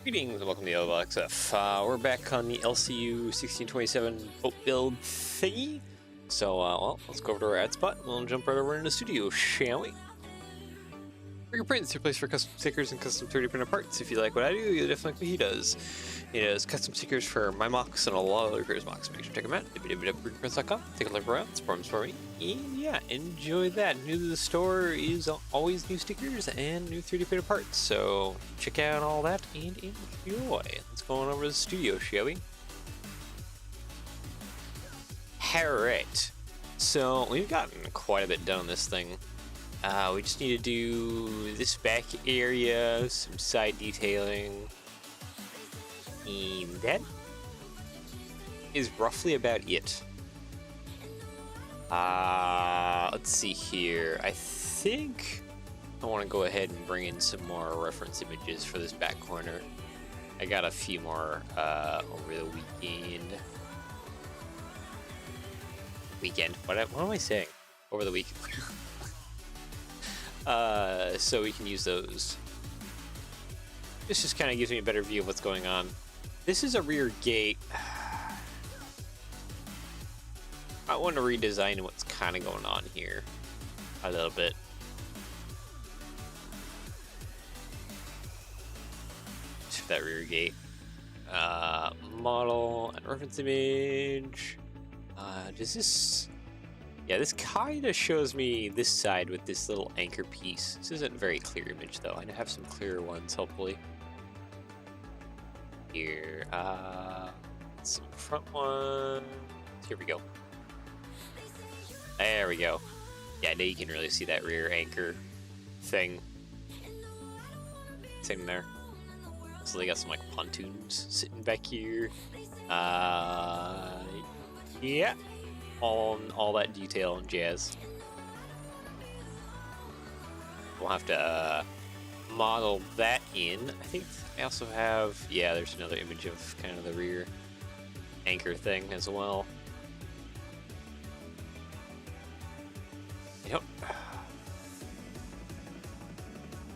Greetings and welcome to the LXF. We're back on the LCU 1627 boat build thingy. So, well, let's go over to our ad spot and we'll jump right over into the studio, shall we? Rebrickable is your place for custom stickers and custom 3D printed parts. If you like what I do, you'll definitely like what he does. He does custom stickers for my mocks and a lot of other creators' mocks. Make sure to check him out. www.rebrickable.com. Take a look around, forums for me. And yeah, enjoy that. New to the store is always new stickers and new 3D printed parts. So check out all that and enjoy. Let's go on over to the studio, shall we? Alright. So we've gotten quite a bit done on this thing. We just need to do this back area, some side detailing, and that is roughly about it. Let's see here. I think I want to go ahead and bring in some more reference images for this back corner. I got a few more over the weekend. What am I saying? Over the weekend. So we can use those. This just kind of gives me a better view of what's going on. This is a rear gate. I want to redesign what's kind of going on here a little bit. To that rear gate. Model and reference image. Does this... Yeah, this kind of shows me this side with this little anchor piece. This isn't a very clear image, though. I have some clearer ones, hopefully. Here, some front ones. Here we go. There we go. Yeah, now you can really see that rear anchor thing. Same there. So they got some, like, pontoons sitting back here. Yeah. All that detail and jazz. We'll have to model that in. I think I also have, yeah, there's another image of kind of the rear anchor thing as well. Yep.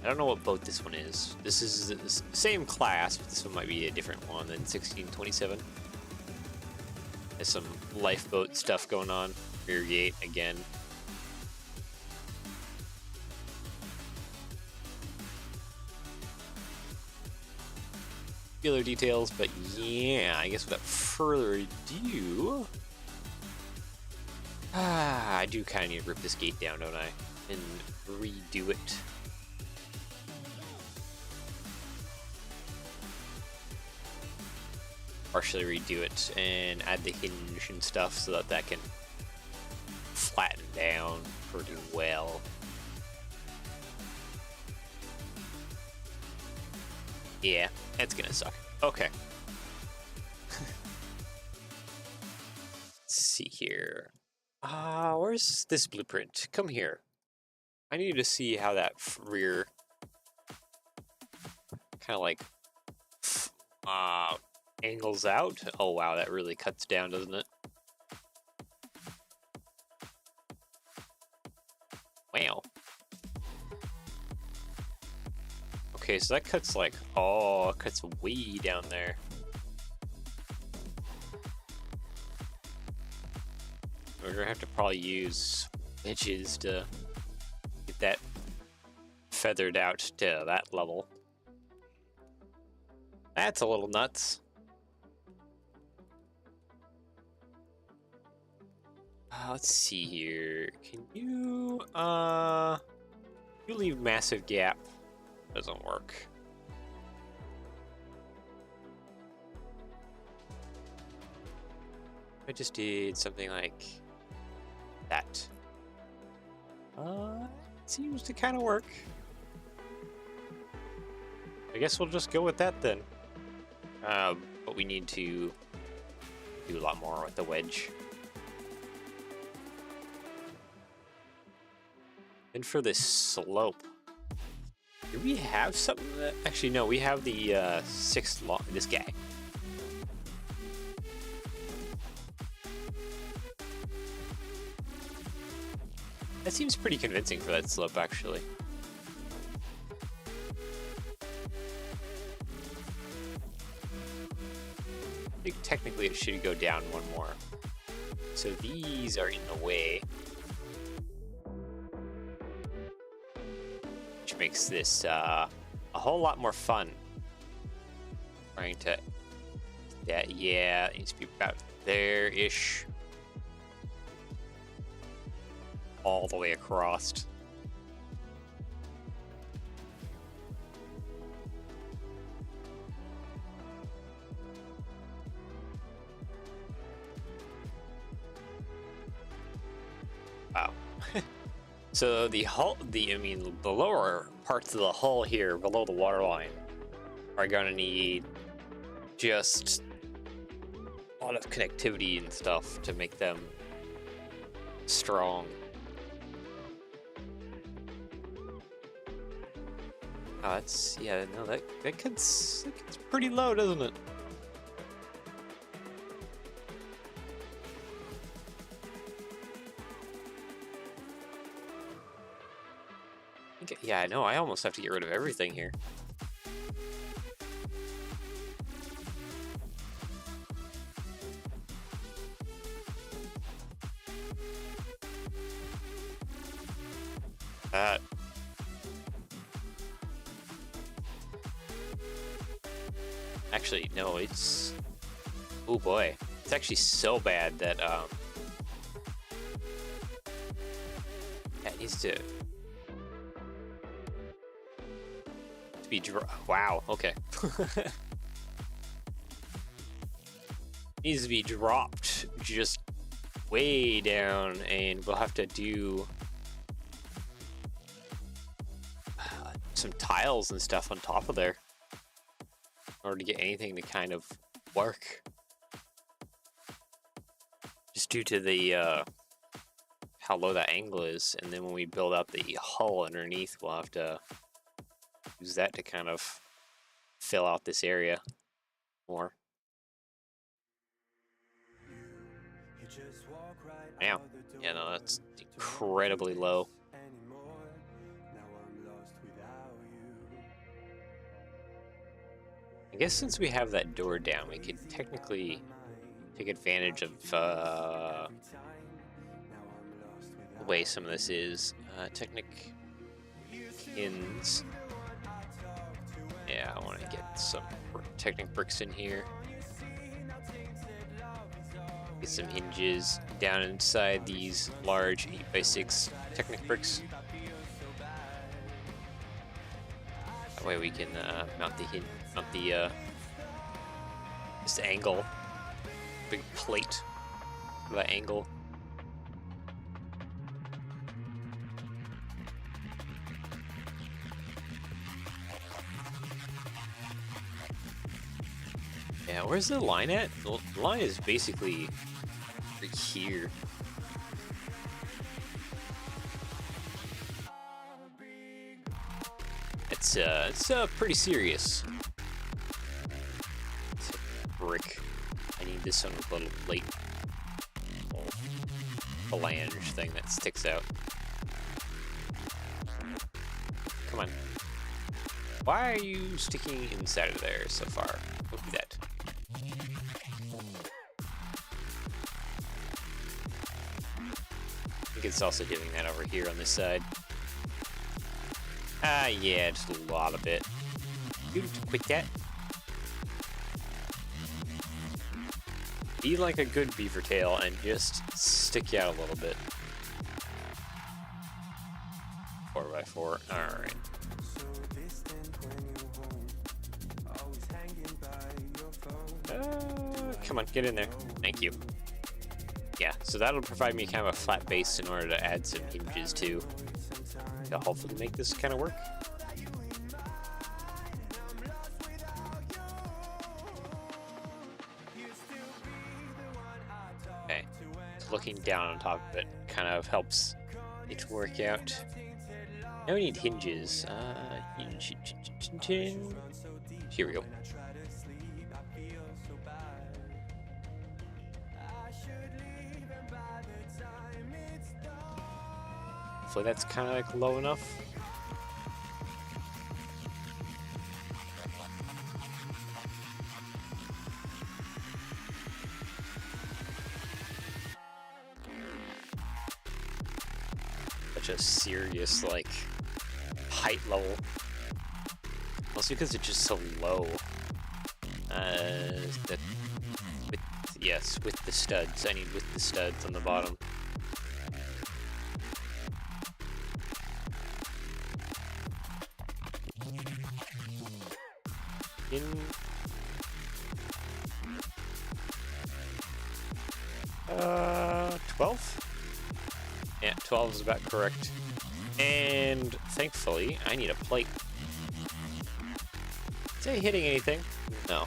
I don't know what boat this one is. This is the same class, but this one might be a different one than 1627. There's some lifeboat stuff going on. Rear gate again. Other details, but yeah, I guess without further ado, I do kind of need to rip this gate down, don't I? And redo it. Partially redo it and add the hinge and stuff so that that can flatten down pretty well. Yeah, that's gonna suck. Okay. Let's see here. Where's this blueprint? Come here. I need to see how that rear kind of like angles out. Oh wow, that really cuts down, doesn't it? Wow. Okay, so that cuts like, oh, it cuts way down there. We're gonna have to probably use wedges to get that feathered out to that level. That's a little nuts. Let's see here. Can you, you leave massive gap? Doesn't work. I just did something like that. It seems to kind of work. I guess we'll just go with that then. But we need to do a lot more with the wedge. And for this slope, do we have something that... Actually, no, we have the 6th law, this guy. That seems pretty convincing for that slope, actually. technically it should go down one more. So these are in the way, which makes this a whole lot more fun. Trying to that, yeah, it needs to be about there-ish, all the way across. Wow. So the hull, the lower parts of the hull here below the waterline are gonna need just a lot of connectivity and stuff to make them strong. Oh, that's, yeah, no, that gets pretty low, doesn't it? Yeah, I know, I almost have to get rid of everything here. Actually, no, it's... Oh boy. It's actually so bad that, it needs to be wow, okay. Needs to be dropped just way down, and we'll have to do some tiles and stuff on top of there in order to get anything to kind of work. Just due to the how low that angle is, and then when we build out the hull underneath, we'll have to use that to kind of fill out this area more. Now, yeah, no, that's incredibly low. I guess since we have that door down, we could technically take advantage of the way some of this is. Technic pins. Yeah, I want to get some Technic bricks in here. Get some hinges down inside these large 8x6 Technic bricks. That way we can mount the this angle, big plate for that angle. Yeah, where's the line at? The line is basically right here. It's pretty serious. It's a brick. I need this on a little plate, little flange thing that sticks out. Come on. Why are you sticking inside of there so far? Don't do that. I think it's also doing that over here on this side. Ah, yeah, just a lot of it. You need to quit that. Be like a good beaver tail and just stick you out a little bit. 4x4. Alright. Come on, get in there. Thank you. Yeah, so that'll provide me kind of a flat base in order to add some hinges to hopefully make this kind of work. Okay, so looking down on top of it kind of helps it to work out. Now we need hinges. Here we go. Hopefully that's kind of like low enough. a serious, like, height level. Also because it's just so low. Yes, with the studs. I need with the studs on the bottom. In 12? Yeah, 12 is about correct. And thankfully, I need a plate. Is it hitting anything? No.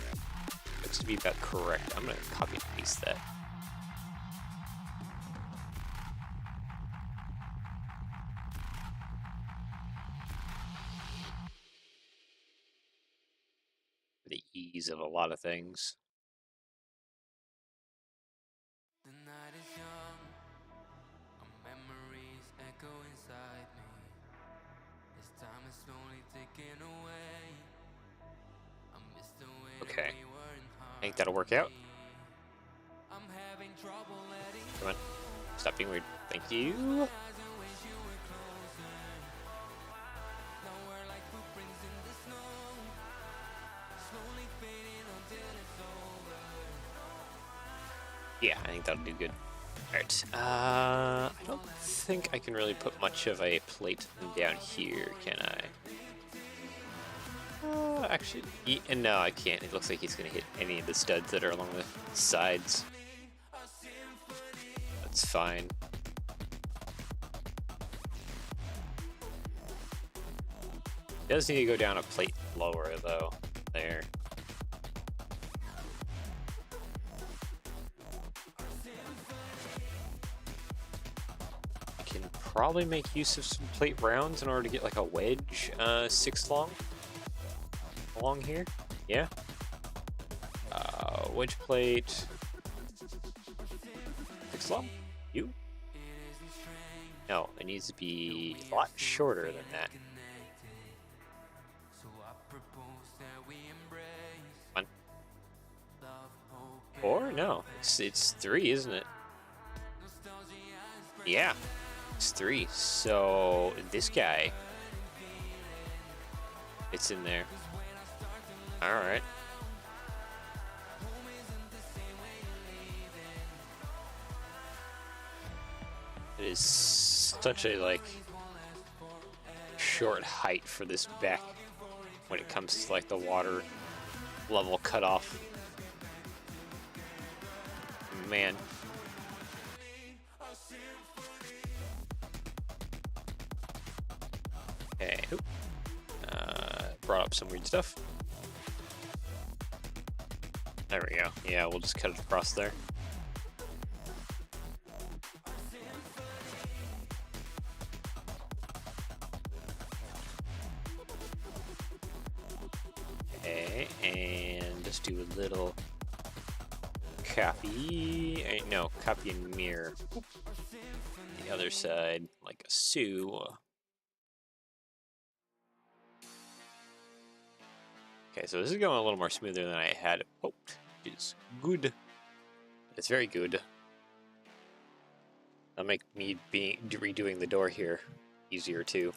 Looks to be about correct. I'm gonna copy and paste that. For the ease of a lot of things. The night is young, our memories echo inside me. As time is slowly ticking away, I miss the way Okay. that we were in I think that'll work out. harmony. I'm having trouble letting Come on. Stop being weird. Thank you. eyes and wish you were closer. Now we're like footprints in the snow, slowly fading until it's over. Yeah, I think that'll do good. Alright. I don't think I can really put much of a plate down here, can I? Actually, no, I can't. It looks like he's going to hit any of the studs that are along the sides. That's fine. Does need to go down a plate lower, though. There. I can probably make use of some plate rounds in order to get like a wedge 6 long along here. Yeah. Wedge plate 6 long. You? No, it needs to be a lot shorter than that. One. Or no, it's 3, isn't it? Yeah, it's 3. So this guy, it's in there. All right. It is such a like short height for this back when it comes to like the water level cutoff. Man. Okay. Brought up some weird stuff. There we go. Yeah, we'll just cut it across there. Okay, and just do a little copy. No, copy and mirror. The other side, like a Sue. Okay, so this is going a little more smoother than I had hoped, which is good. It's very good. That'll make me redoing the door here easier too.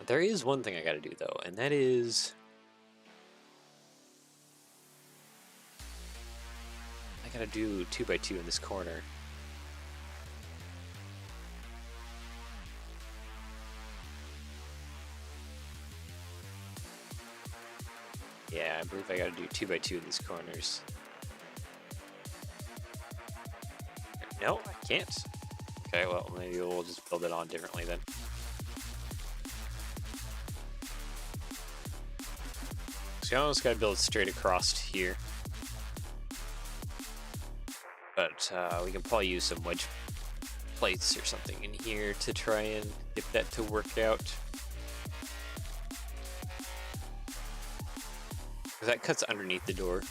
There is one thing I gotta do though, and that is I gotta do 2x2 in this corner. Yeah, I believe I gotta do 2x2 in these corners. No, I can't. Okay, well, maybe we'll just build it on differently then. So you almost gotta build straight across here. But we can probably use some wedge plates or something in here to try and get that to work out. Because that cuts underneath the door.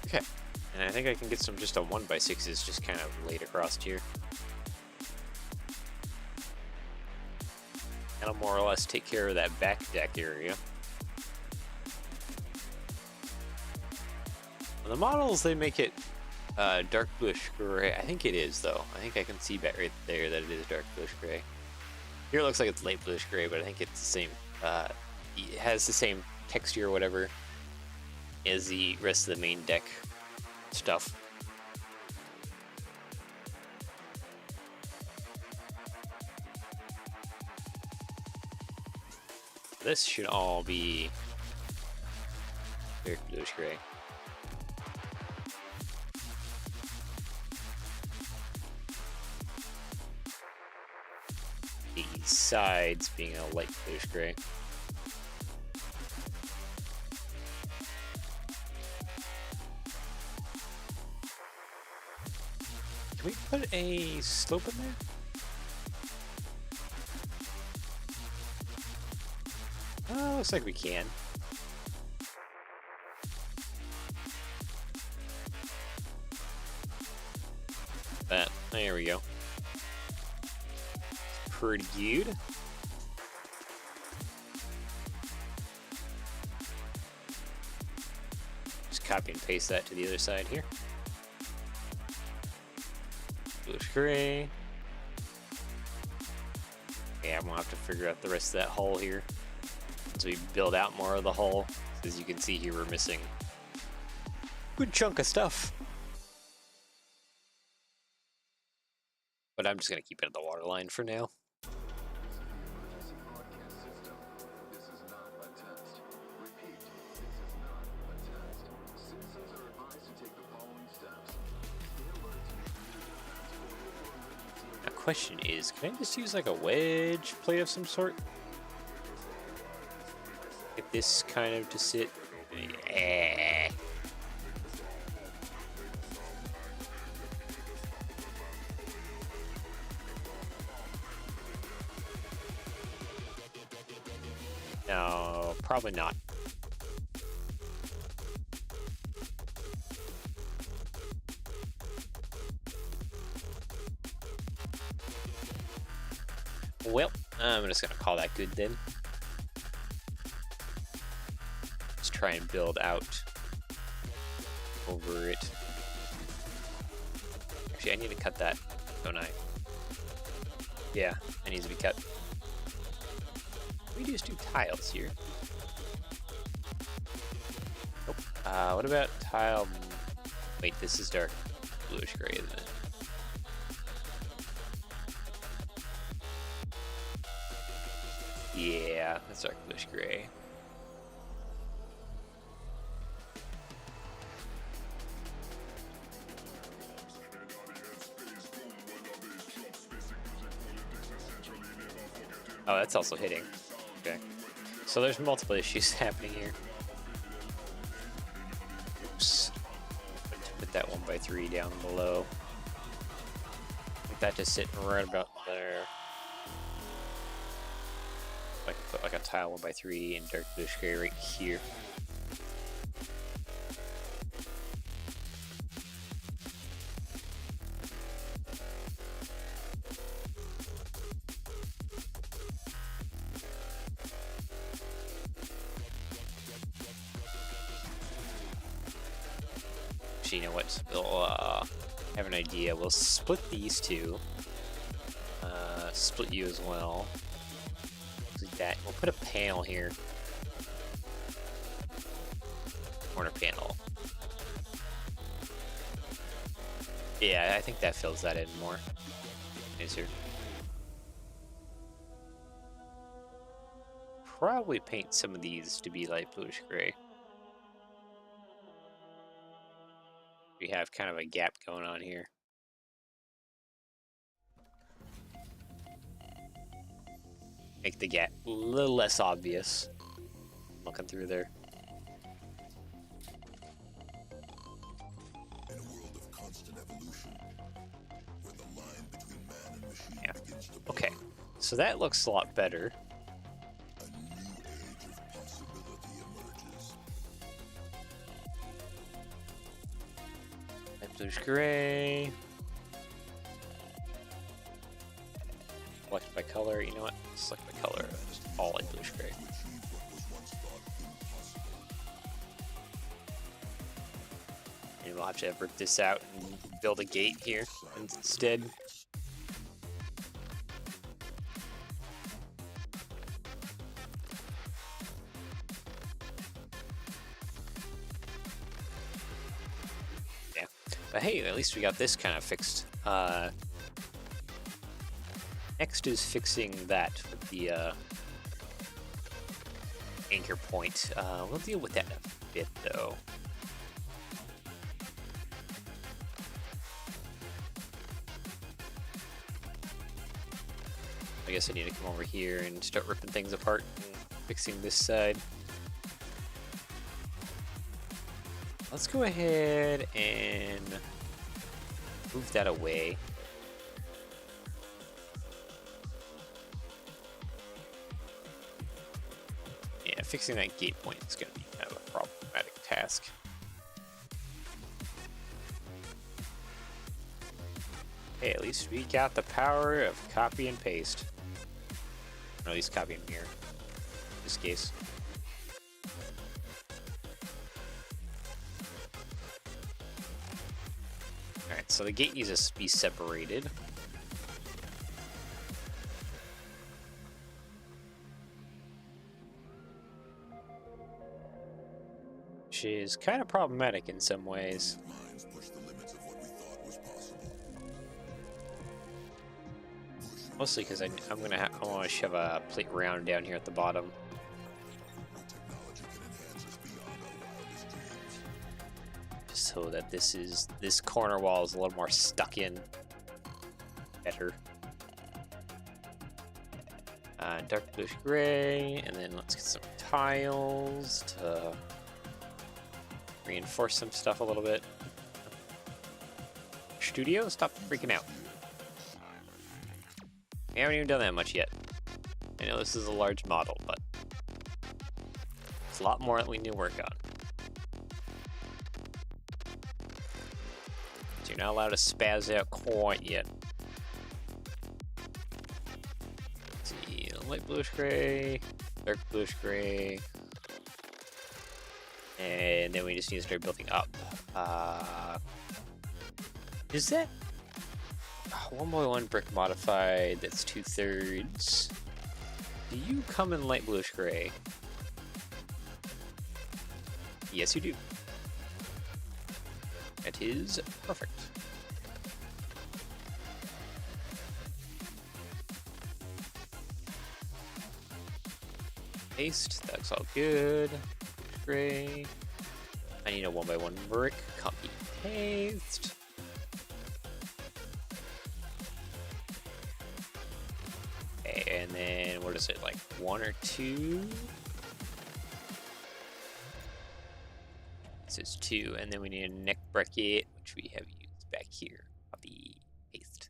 Okay, and I think I can get some just a 1x6s just kind of laid across here. That'll more or less take care of that back deck area. On the models, they make it dark bluish gray. I think it is, though. I think I can see back right there that it is dark bluish gray. Here it looks like it's light bluish gray, but I think it's the same. It has the same texture or whatever as the rest of the main deck stuff. This should all be dark bluish gray. The sides being a light bluish gray. Can we put a slope in there? Oh, looks like we can. There we go. Pretty good. Just copy and paste that to the other side here. Bluish gray. Yeah, I'm gonna have to figure out the rest of that hull here as we build out more of the hull. As you can see here, we're missing a good chunk of stuff. But I'm just gonna keep it at the waterline for now. The question is, can I just use like a wedge plate of some sort? Get this kind of to sit. No, probably not. Well, I'm just gonna call that good then. Let's try and build out over it. Actually, I need to cut that, don't I? Yeah, it needs to be cut. We just do tiles here. Nope. What about tile? Wait, this is dark bluish gray, isn't it? Yeah, that's dark bluish gray. Oh, that's also hitting. Okay. So there's multiple issues happening here. Oops. Put that 1x3 down below. Get that just sitting right about there. I can put like a tile 1x3 and dark bluish gray right here. Actually, you know what? We'll have an idea. We'll split these two. Split you as well. Like that. We'll put a panel here. Corner panel. Yeah, I think that fills that in more. Easier. Probably paint some of these to be light bluish gray. We have kind of a gap going on here. Make the gap a little less obvious. Looking through there. In a world of constant evolution, where the line between man and machine begins to blur, Okay, so that looks a lot better. a new age of possibility emerges. bluish gray. Select by color. You know what? Select by color. All like bluish gray. And we'll have to rip this out and build a gate here instead. Yeah, but hey, at least we got this kind of fixed. Next is fixing that with the anchor point. We'll deal with that in a bit, though. I guess I need to come over here and start ripping things apart and fixing this side. Let's go ahead and move that away. Yeah, fixing that gate point is going to be kind of a problematic task. Hey, at least we got the power of copy and paste. No, at least copy and mirror. In this case. Alright, so the gate needs to be separated. Which is kind of problematic in some ways. Mostly because I want to shove a plate round down here at the bottom. Just so that this corner wall is a little more stuck in. Better. Dark bluish gray, and then let's get some tiles to reinforce some stuff a little bit. Studio, stop freaking out. We haven't even done that much yet. I know this is a large model, but it's a lot more that we need to work on. So you're not allowed to spaz out quite yet. Let's see, light bluish gray, dark bluish gray, and then we just need to start building up. Is that 1x1 brick modified? That's 2/3. Do you come in light bluish gray? Yes, you do. That is perfect. Paste, that's all good. Gray. I need a 1x1 brick. Copy, paste. And then, what is it, like 1 or 2? This is 2, and then we need a neck bracket, which we have used back here. Copy, paste.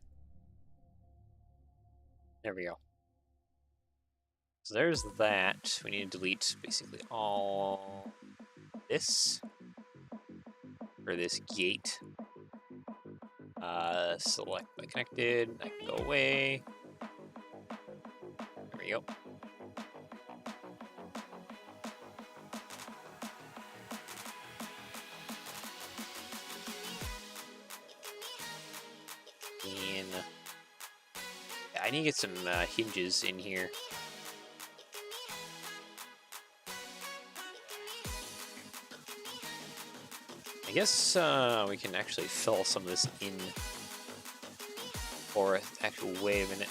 There we go. So there's that. We need to delete basically all this for this gate. Select by connected. That can go away. There we go. And I need to get some hinges in here. I guess we can actually fill some of this in for an actual way of it.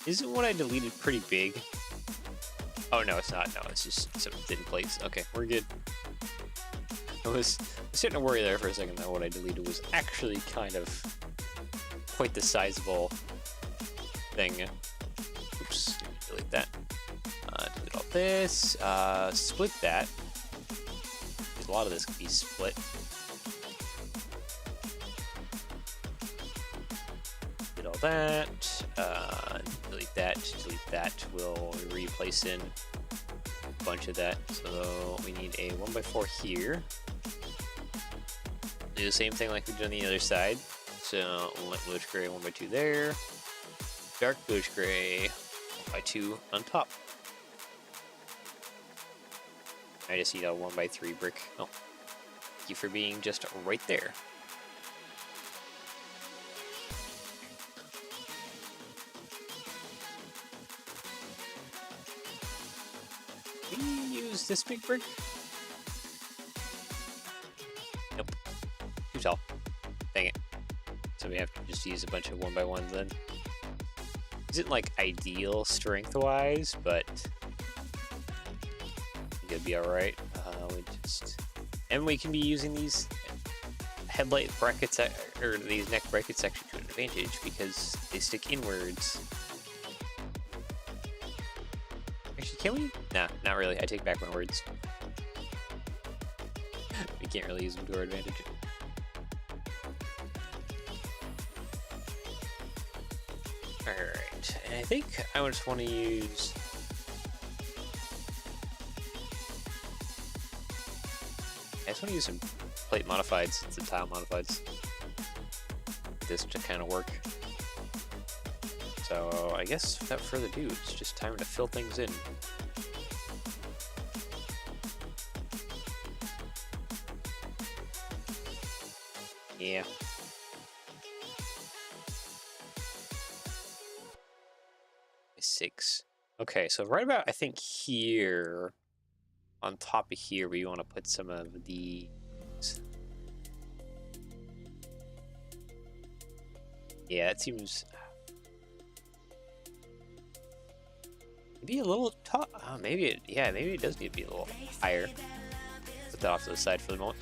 Isn't what I deleted pretty big? Oh no, it's not. No, it's just some thin plates. Okay, we're good. I was starting to worry there for a second that what I deleted was actually kind of quite the sizable thing. Oops, delete that. Delete all this. Split that. A lot of this can be split. Did all that. Delete that. Delete that. We'll replace in a bunch of that. So we need a 1x4 here. Do the same thing like we did on the other side. So light bluish gray 1x2 there. Dark bluish gray 1x2 on top. I just need a 1x3 brick. Oh, thank you for being just right there. Can we use this big brick? Nope. Too tall. Dang it. So we have to just use a bunch of 1x1s then. Isn't like ideal strength-wise, but I think it'd be alright. And we can be using these headlight brackets, or these neck brackets actually to an advantage because they stick inwards. Actually, can we? Nah, not really. I take back my words. We can't really use them to our advantage. Alright, and I think I just want to use... I just want to use some plate modifieds and some tile modifieds. This to kind of work. So I guess without further ado, it's just time to fill things in. Yeah. Six. Okay, so right about I think here, on top of here, we want to put some of these. Yeah, it seems maybe a little top. Oh, maybe it. Yeah, maybe it does need to be a little higher. Put that off to the side for the moment.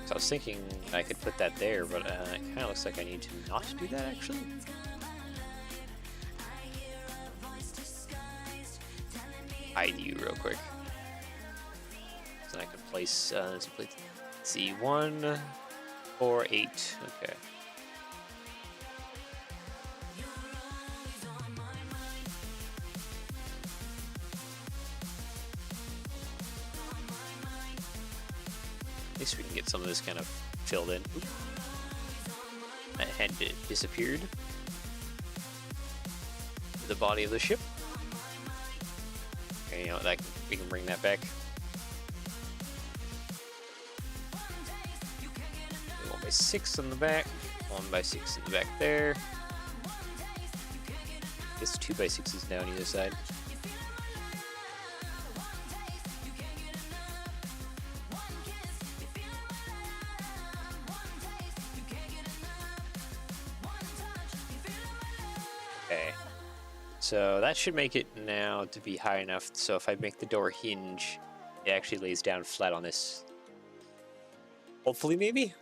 So I was thinking I could put that there, but it kind of looks like I need to not do that actually. Hide you real quick. So I can place C1 or 8. Okay. At least we can get some of this kind of filled in. Oop. That had disappeared. The body of the ship. Okay, you know, we can bring that back. 1x6 on the back, 1x6 in the back there. I guess 2x6s down either side. Okay, so that should make it now to be high enough so if I make the door hinge, it actually lays down flat on this. Hopefully, maybe?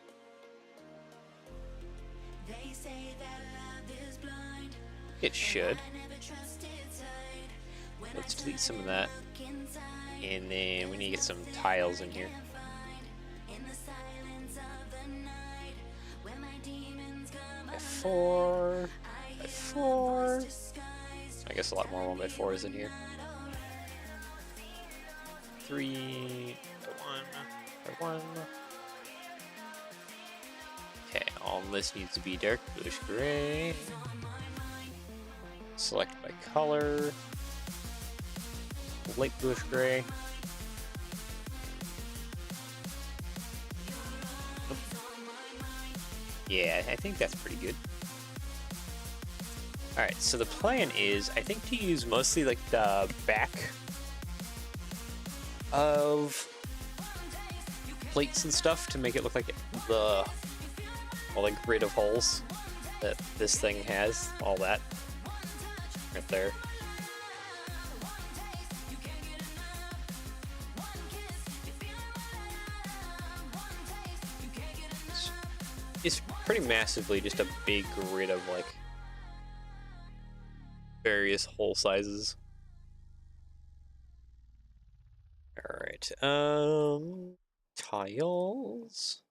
It should. Let's delete some of that. And then we need to get some tiles in here. F4. F4. I guess a lot more 1x4s in here. 3 by 1 by 1. Okay, all this needs to be dark bluish gray. Select by color. Light bluish gray. Oop. Yeah, I think that's pretty good. Alright, so the plan is, I think, to use mostly like the back of plates and stuff to make it look like the grid of holes that this thing has, all that right there. It's pretty massively just a big grid of like various hole sizes. All right, tiles.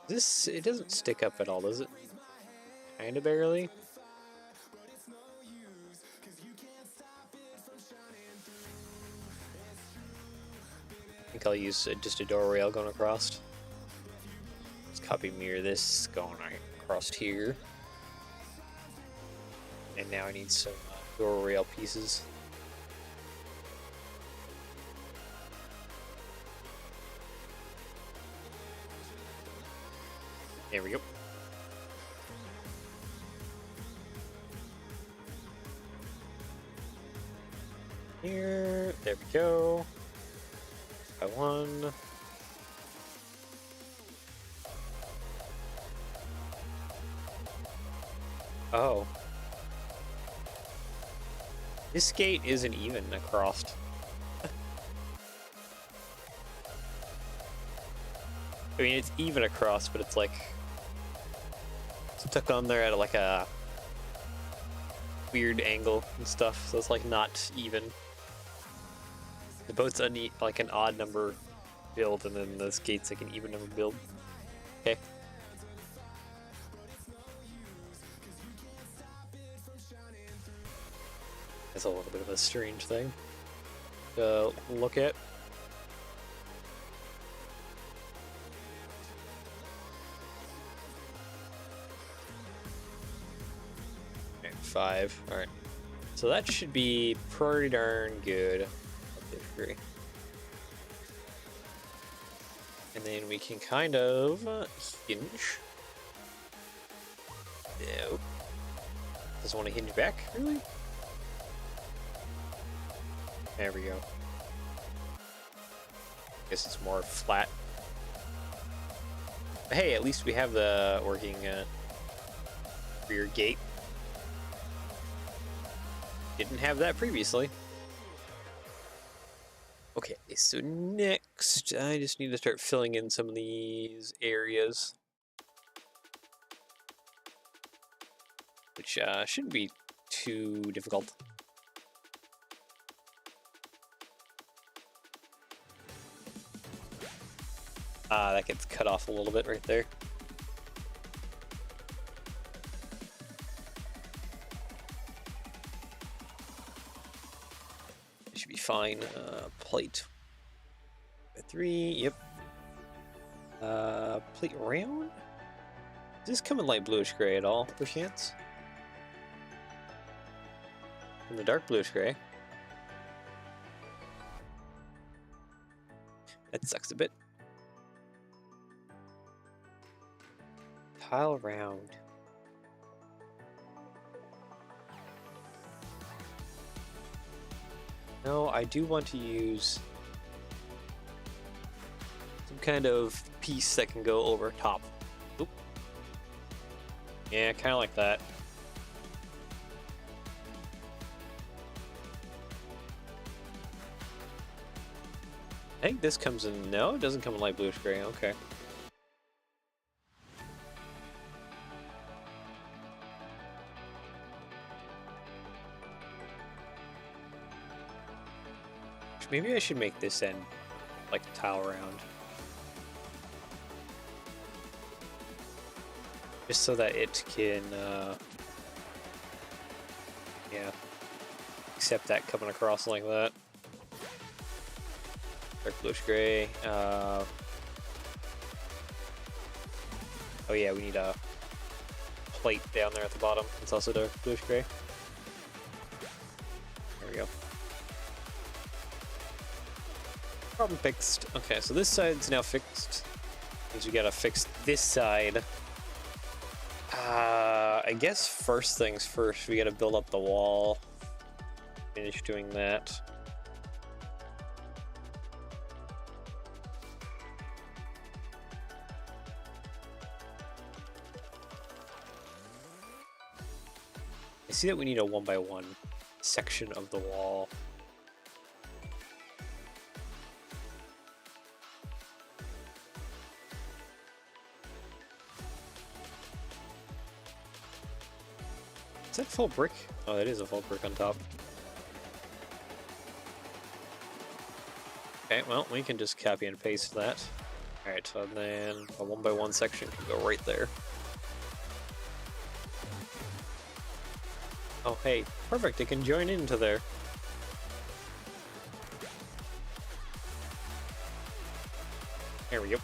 It doesn't stick up at all, does it? Kinda barely. I'll use just a door rail going across. Let's copy mirror this going across here. And now I need some door rail pieces. There we go. Here, there we go. By one. Oh. This gate isn't even across. I mean, it's even across, but it's like stuck on there at like a weird angle and stuff, so it's like not even. The boat's like an odd number build, and then this gate's like an even number build. Okay. That's a little bit of a strange thing to look at. Okay, 5. All right. So that should be pretty darn good. Agree. And then we can kind of hinge. No. Doesn't want to hinge back, really? There we go. Guess it's more flat. But hey, at least we have the working rear gate. Didn't have that previously. Okay, so next, I just need to start filling in some of these areas. Which shouldn't be too difficult. That gets cut off a little bit right there. Should be fine. Plate 3, yep. Plate round? Does this come in light bluish gray at all, per chance? In the dark bluish gray. That sucks a bit. Tile round. No, I do want to use some kind of piece that can go over top. Oop. Yeah, kind of like that. I think this comes in. No, it doesn't come in light bluish gray. Okay. Maybe I should make this end like tile round. Just so that it can, yeah, accept that coming across like that. Dark bluish gray. Oh yeah, we need a plate down there at the bottom. It's also dark bluish gray. There we go. Problem fixed. Okay, so this side's now fixed. Means we gotta fix this side. I guess first things first, we gotta build up the wall. Finish doing that. I see that we need a 1x1 section of the wall. Is that full brick? Oh, that is a full brick on top. Okay, well, we can just copy and paste that. Alright, so then a 1x1 section can go right there. Oh, hey, perfect, it can join into there. There we go.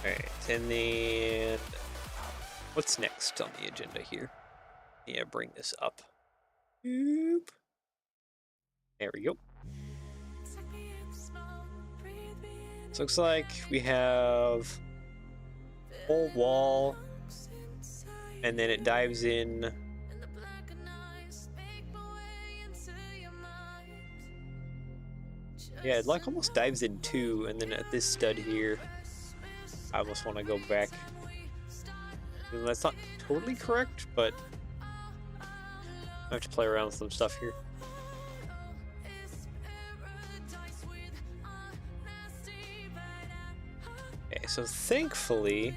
Alright, and then what's next on the agenda here? Yeah, bring this up. Oop. There we go. So looks like we have whole wall, and then it dives in. Yeah, it like almost dives in two, and then at this stud here, I almost want to go back. And that's not totally correct, but I have to play around with some stuff here. Okay, so thankfully,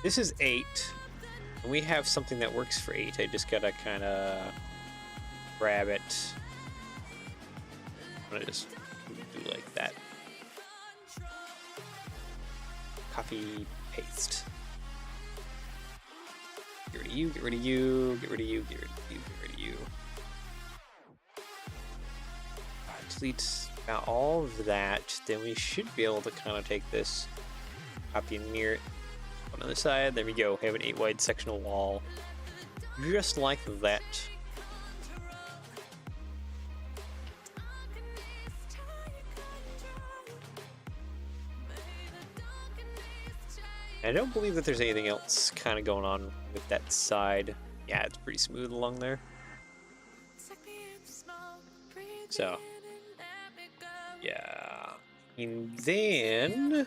this is 8, and we have something that works for 8. I just gotta kind of grab it. I'm gonna just do like that. Copy, paste. Get rid of you, get rid of you, get rid of you, get rid of you, get rid of you. Delete now all of that, then we should be able to kind of take this, copy and mirror it on the other side. There we go. We have an 8 wide sectional wall. Just like that. I don't believe that there's anything else kind of going on with that side. Yeah, it's pretty smooth along there. So, yeah. And then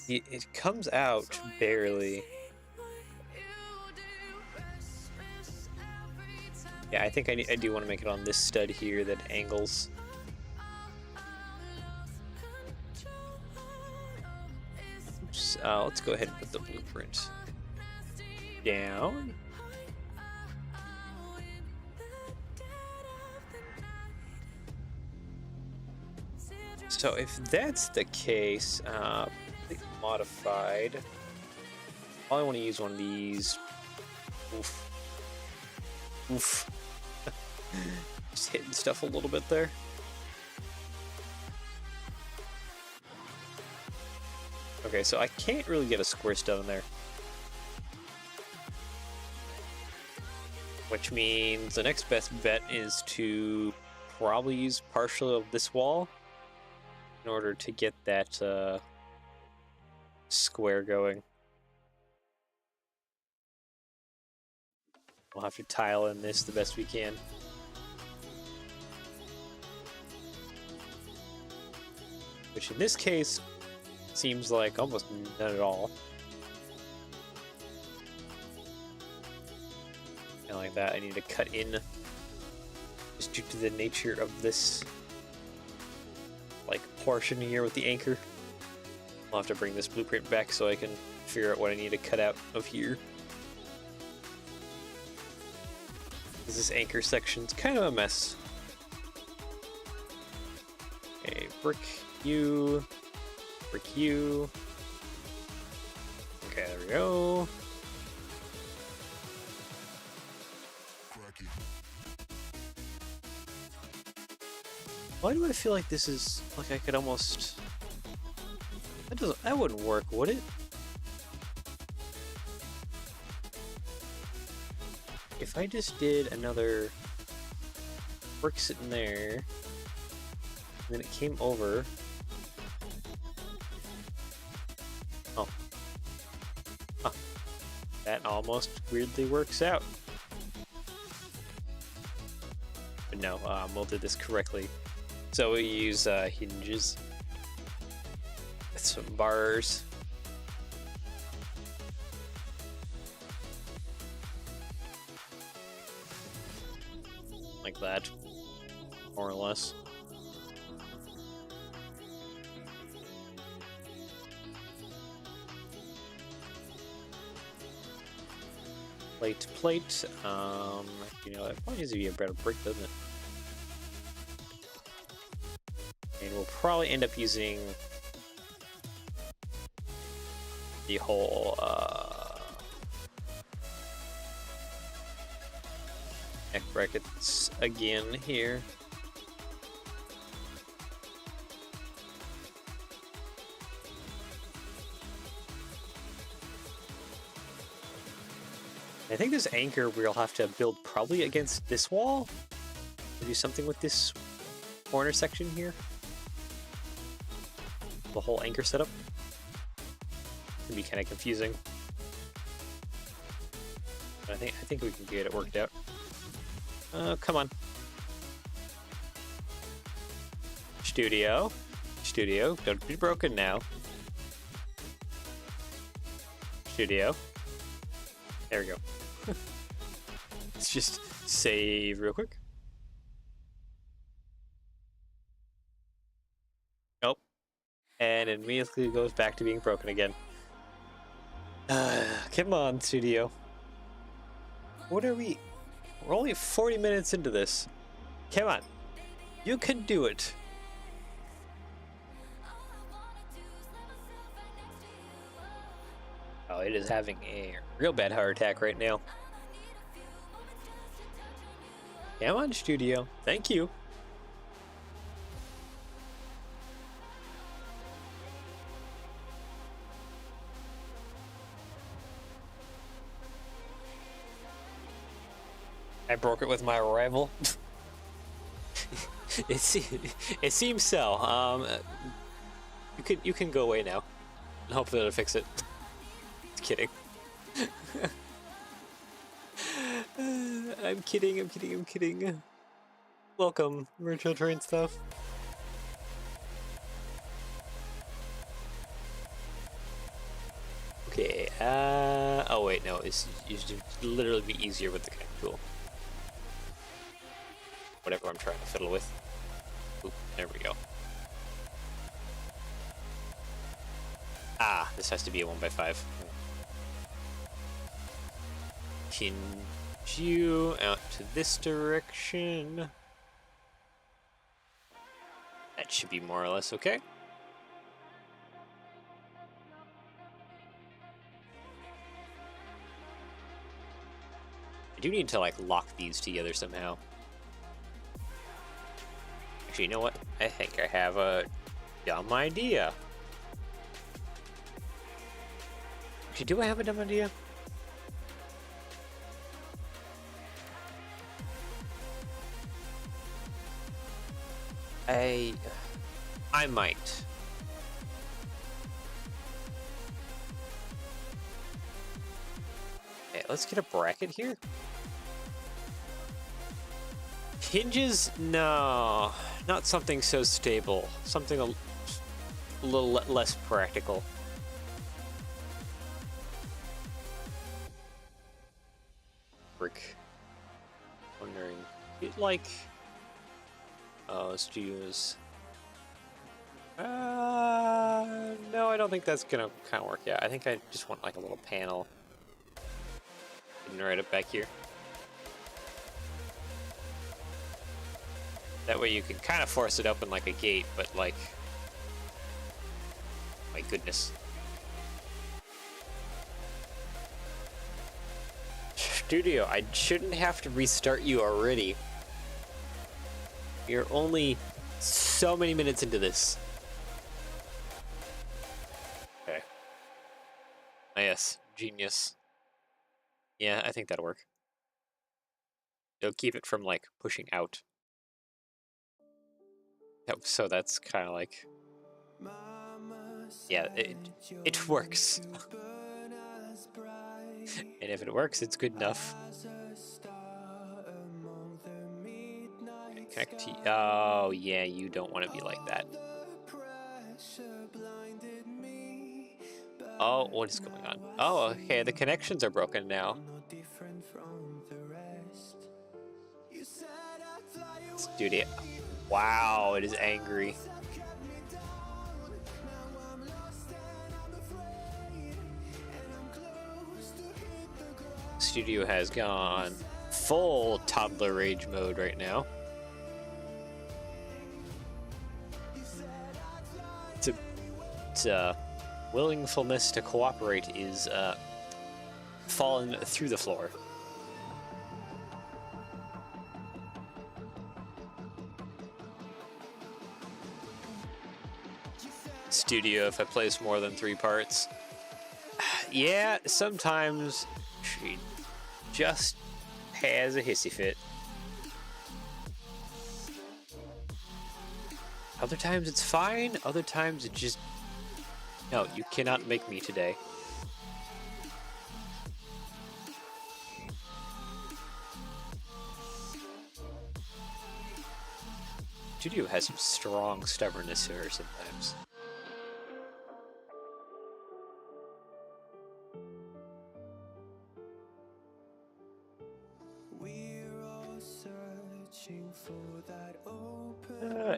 it comes out barely. Yeah, I think I do want to make it on this stud here that angles. Oops, let's go ahead and put the blueprint down. So if that's the case, modified. I want to use one of these. Oof. Oof. Just hitting stuff a little bit there. Okay, so I can't really get a square stone there. Which means the next best bet is to probably use partial of this wall in order to get that square going. We'll have to tile in this the best we can. Which in this case seems like almost none at all. And like that, I need to cut in just due to the nature of this like portion here with the anchor. I'll have to bring this blueprint back so I can figure out what I need to cut out of here. This anchor section's kind of a mess. Okay, brick you, brick you. Okay, there we go. Why do I feel like this is like I could almost? That wouldn't work, would it? If I just did another brick sitting there, and then it came over. Oh. Huh. That almost weirdly works out. But no, we'll do this correctly. So we use hinges with some bars. Like that, more or less. Plate to plate. You know, it probably needs to be a better brick, doesn't it? And we'll probably end up using the whole Neck brackets again here. I think this anchor we'll have to build probably against this wall. We'll do something with this corner section here. The whole anchor setup. Can be kind of confusing. But I think we can get it worked out. Come on. Studio, don't be broken now. Studio. There we go. Let's just save real quick. Nope. And it immediately goes back to being broken again. Come on, studio. What are we? We're only 40 minutes into this. Come on. You can do it. Oh, it is having a real bad heart attack right now. Come on, studio. Thank you. I broke it with my arrival. it seems so. You can go away now. And hopefully it'll fix it. Just kidding. I'm kidding. Welcome, virtual train stuff. Okay, oh wait, no, it's used to literally be easier with the connect tool. Whatever I'm trying to fiddle with. Oop, there we go. Ah, this has to be a 1x5. Continue out to this direction. That should be more or less okay. I do need to like lock these together somehow. Actually, you know what? I think I have a dumb idea. Actually, do I have a dumb idea? I might. Okay, let's get a bracket here. Hinges? No, not something so stable. Something a little less practical. Brick. Wondering, like, studios. No, I don't think that's gonna kind of work out. I think I just want like a little panel. Right up back here. That way you can kind of force it open like a gate, but like, my goodness. Studio, I shouldn't have to restart you already. You're only so many minutes into this. Okay. Oh, yes, genius. Yeah, I think that'll work. It'll keep it from like pushing out. So that's kind of like, yeah, it works. And if it works, it's good enough. Connect to, oh yeah, you don't want to be like that. Oh, what is going on? Oh, okay, the connections are broken now. Studio. Wow, it is angry. Studio has gone full toddler rage mode right now. Its willingfulness to cooperate is fallen through the floor. studio if I place more than 3 parts. Yeah, sometimes she just has a hissy fit. Other times it's fine, other times it just... No, you cannot make me today. Studio has some strong stubbornness to her sometimes.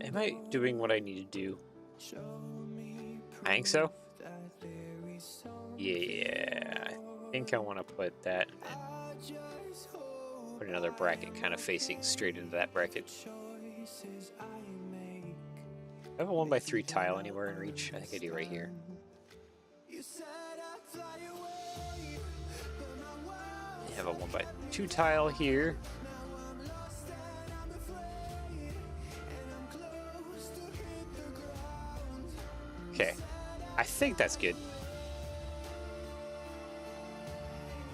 Am I doing what I need to do? I think so. Yeah, I think I want to put that and put another bracket kind of facing straight into that bracket. I have a 1x3 tile anywhere in reach. I think I do right here. I have a 1x2 tile here. Okay, I think that's good.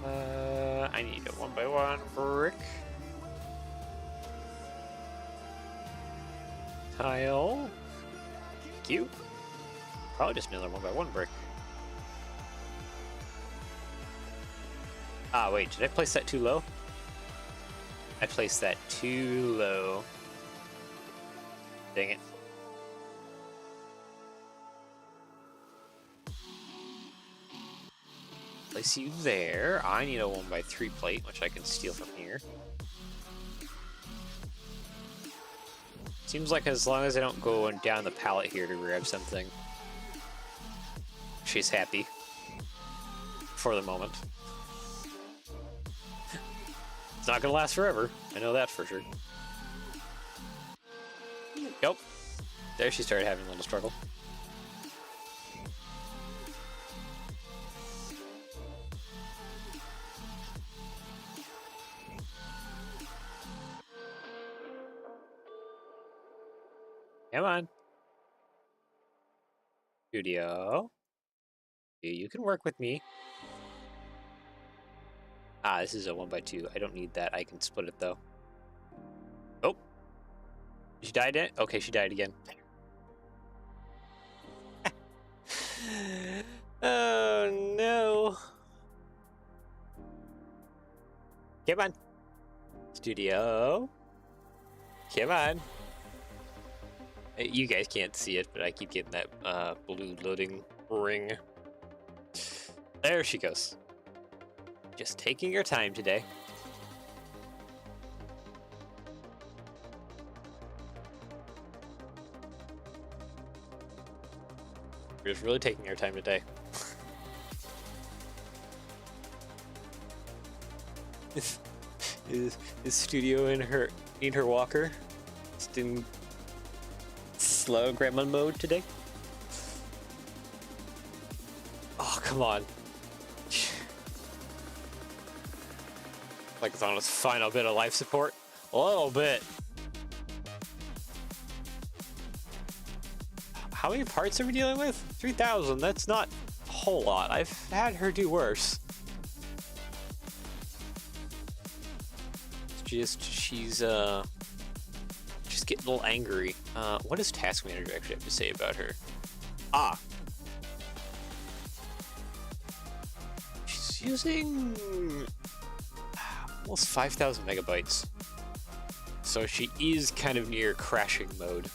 I need a 1x1 brick. Tile. Thank you. Probably just another 1x1 brick. Ah, wait, did I place that too low? I placed that too low. Dang it. Place you there. I need a 1x3 plate, which I can steal from here. Seems like as long as I don't go down the pallet here to grab something, she's happy. For the moment. It's not gonna last forever. I know that for sure. Nope. There she started having a little struggle. Come on. Studio. You can work with me. Ah, this is a 1x2. I don't need that. I can split it though. Oh. She died yet? Okay, she died again. Oh no. Come on. Studio. Come on. You guys can't see it, but I keep getting that blue loading ring. There she goes. Just taking her time today. We're just really taking our time today. is Studio in her walker? Just in slow grandma mode today? Oh, come on. Like it's on its final bit of life support. A little bit. How many parts are we dealing with? 3,000. That's not a whole lot. I've had her do worse. She's getting a little angry. What does Task Manager actually have to say about her? Ah. She's using almost 5,000 megabytes. So she is kind of near crashing mode.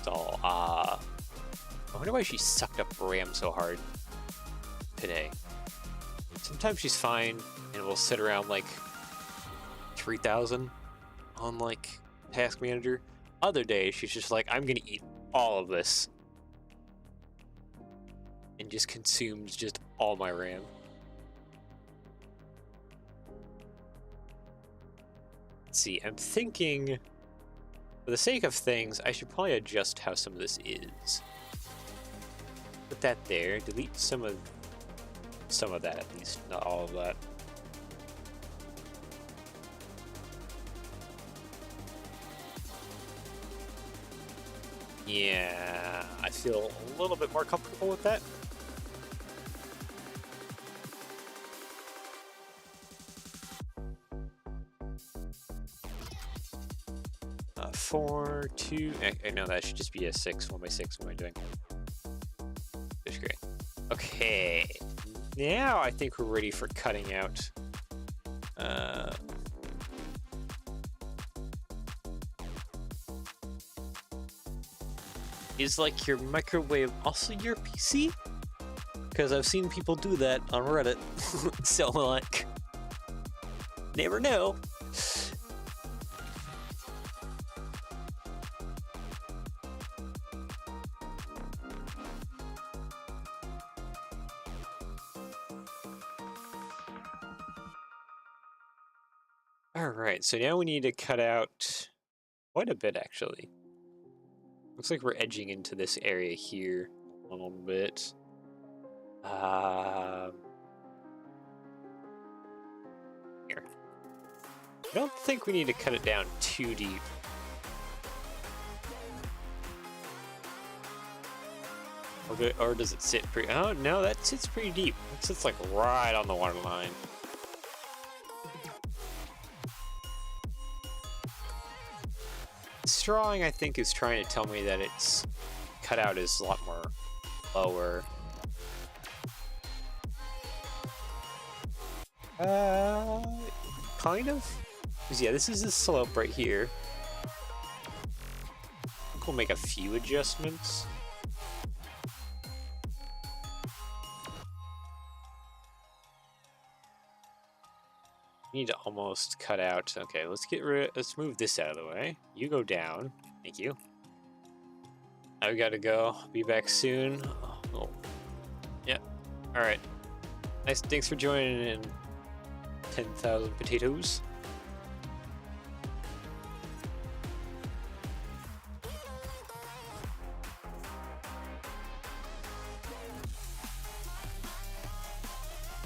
So, I wonder why she sucked up RAM so hard today. Sometimes she's fine and will sit around like 3,000 on like Task Manager. Other days she's just like, I'm gonna eat all of this. And just consumes just all my RAM. Let's see, I'm thinking, for the sake of things, I should probably adjust how some of this is. Put that there, delete some of that at least, not all of that. Yeah, I feel a little bit more comfortable with that. Four, two. No, that should just be a 6. 1x6. What am I doing? That's great. Okay. Now I think we're ready for cutting out. Is like your microwave also your PC? Because I've seen people do that on Reddit. So like, never know. Alright, so now we need to cut out quite a bit actually. Looks like we're edging into this area here a little bit. Here. I don't think we need to cut it down too deep. Or does it sit pretty... Oh, no, that sits pretty deep. It sits like right on the water line. Drawing, I think, is trying to tell me that its cutout is a lot more lower. Kind of? Because yeah, this is the slope right here. I think we'll make a few adjustments. Need to almost cut out. Okay, let's move this out of the way. You go down. Thank you. I've got to go. Be back soon. Oh. Yeah. All right. Nice. Thanks for joining in. 10,000 potatoes.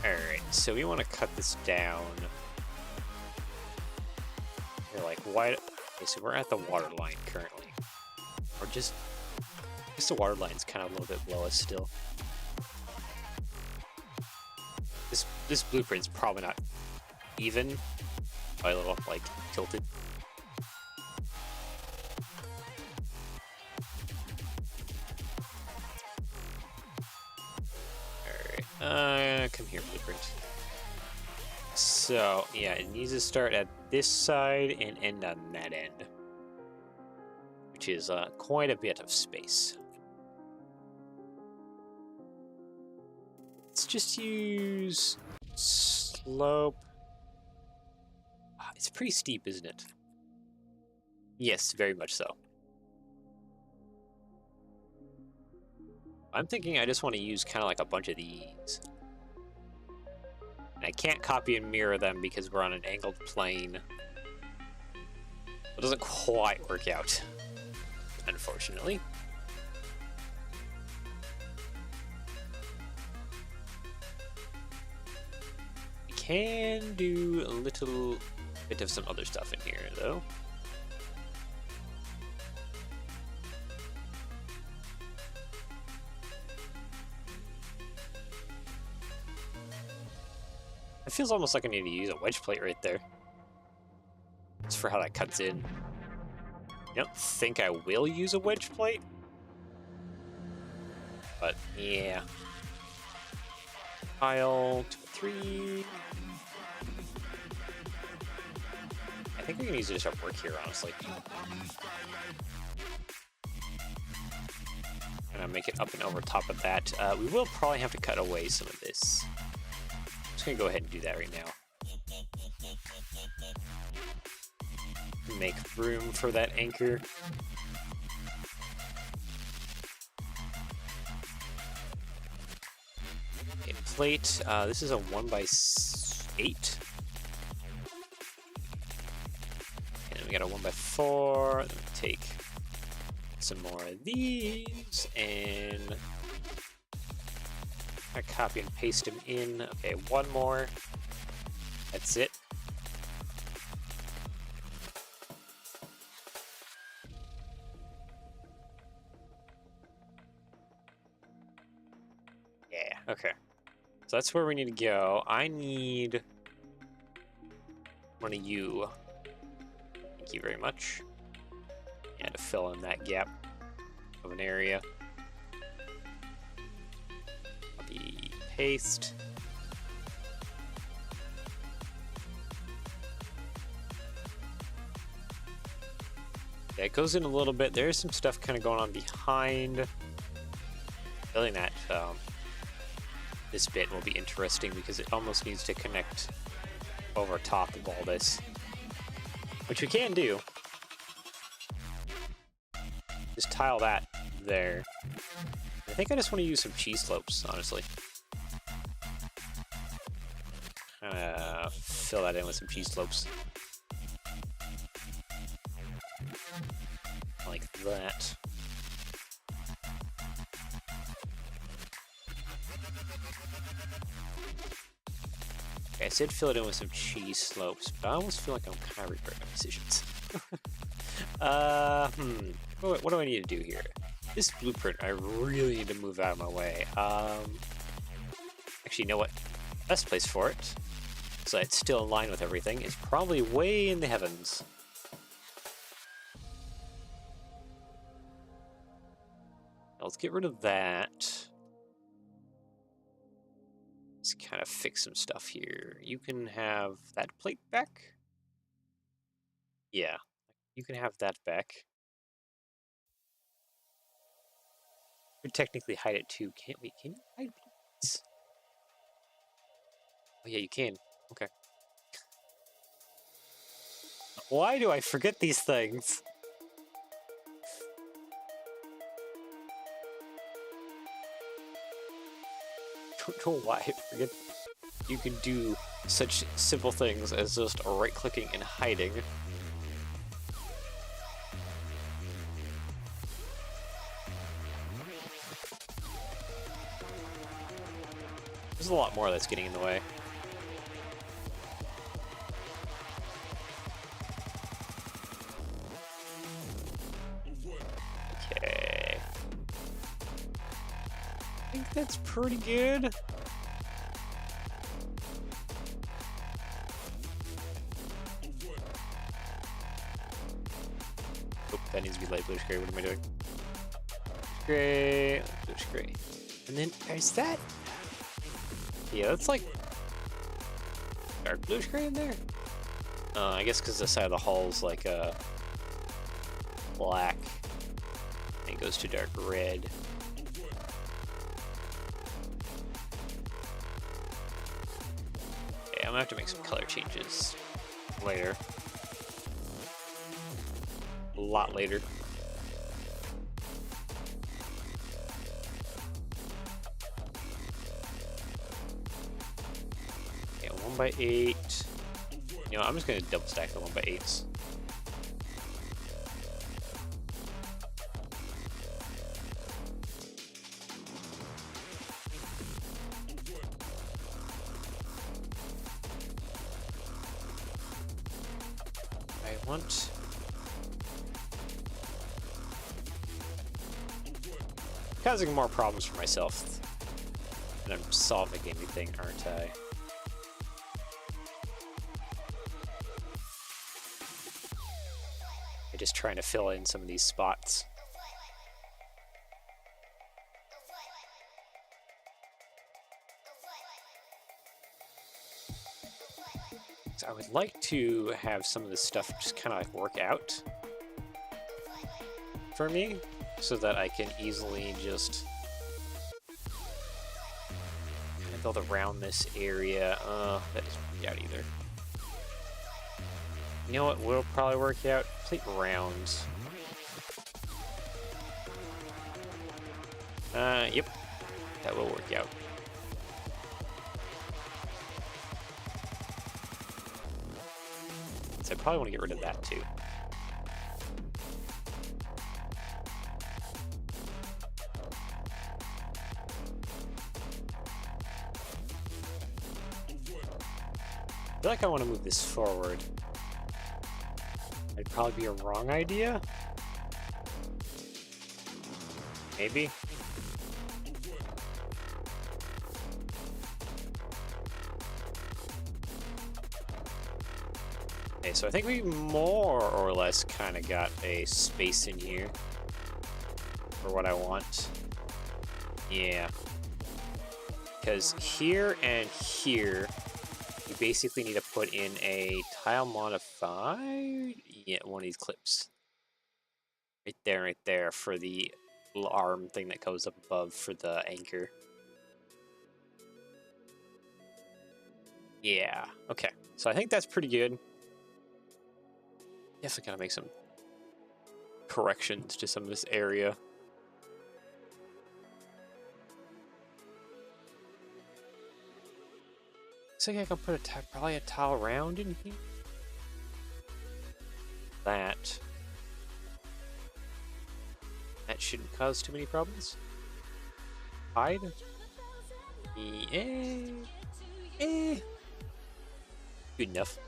All right. So we want to cut this down. Like why? Okay, so we're at the water line currently, or just the water line's kind of a little bit below us still. This blueprint's probably not even, by a little like tilted. All right, come here, blueprint. So, yeah, it needs to start at this side and end on that end, which is quite a bit of space. Let's just use slope. It's pretty steep, isn't it? Yes, very much so. I'm thinking I just want to use kind of like a bunch of these. I can't copy and mirror them because we're on an angled plane. It doesn't quite work out, unfortunately. We can do a little bit of some other stuff in here, though. It feels almost like I need to use a wedge plate right there. Just for how that cuts in. I don't think I will use a wedge plate. But, yeah. Pile 2, 3. I think we can use it to start work here, honestly. And I'll make it up and over top of that. We will probably have to cut away some of this. Gonna go ahead and do that right now. Make room for that anchor. A plate. This is a 1x8. And then we got a 1x4. Then we take some more of these and I copy and paste them in. Okay, one more. That's it. that's where we need to go. I need one of you. Thank you very much. Yeah, to fill in that gap of an area. Copy, paste. Yeah, it goes in a little bit. There's some stuff kind of going on behind. Building that this bit will be interesting because it almost needs to connect over top of all this, which we can do. Just tile that there. I think I just want to use some cheese slopes, honestly. Fill that in with some cheese slopes. Like that. Okay, I said fill it in with some cheese slopes, but I almost feel like I'm kind of regretting my decisions. What do I need to do here? This blueprint, I really need to move out of my way. Actually, you know what? Best place for it, so it's still in line with everything, is probably way in the heavens. Let's get rid of that. Let's kind of fix some stuff here. You can have that plate back. Yeah, you can have that back. You could technically hide it too, can't we? Can you hide plates? Oh yeah, you can. Okay. Why do I forget these things? Don't know why I forget you can do such simple things as just right-clicking and hiding. There's a lot more that's getting in the way. Okay. I think that's pretty good. Oh, that needs to be light bluish gray. What am I doing? Gray, bluish gray. And then is that? Yeah, that's like dark bluish gray in there. I guess because the side of the hull's like black, and it goes to dark red. Okay, I'm gonna have to make some color changes later. A lot later. Okay, 1x8. You know, I'm just gonna double stack the 1x8s. I want causing more problems for myself than I'm solving anything, aren't I? I'm just trying to fill in some of these spots. So I would like to have some of this stuff just kind of like work out for me, so that I can easily just kind of build around this area. That doesn't work out either. You know what will probably work out? Plate rounds. Yep. That will work out. So I probably want to get rid of that too. I feel like I want to move this forward. It'd probably be a wrong idea. Maybe. Okay, so I think we more or less kind of got a space in here for what I want. Yeah. Because here and here, you basically need to put in a tile modifier. Yeah, one of these clips. Right there for the little arm thing that goes up above for the anchor. Yeah, okay. So I think that's pretty good. Definitely gotta make some corrections to some of this area. Looks like I can put probably a tile round in here. That shouldn't cause too many problems. Hide. Good enough.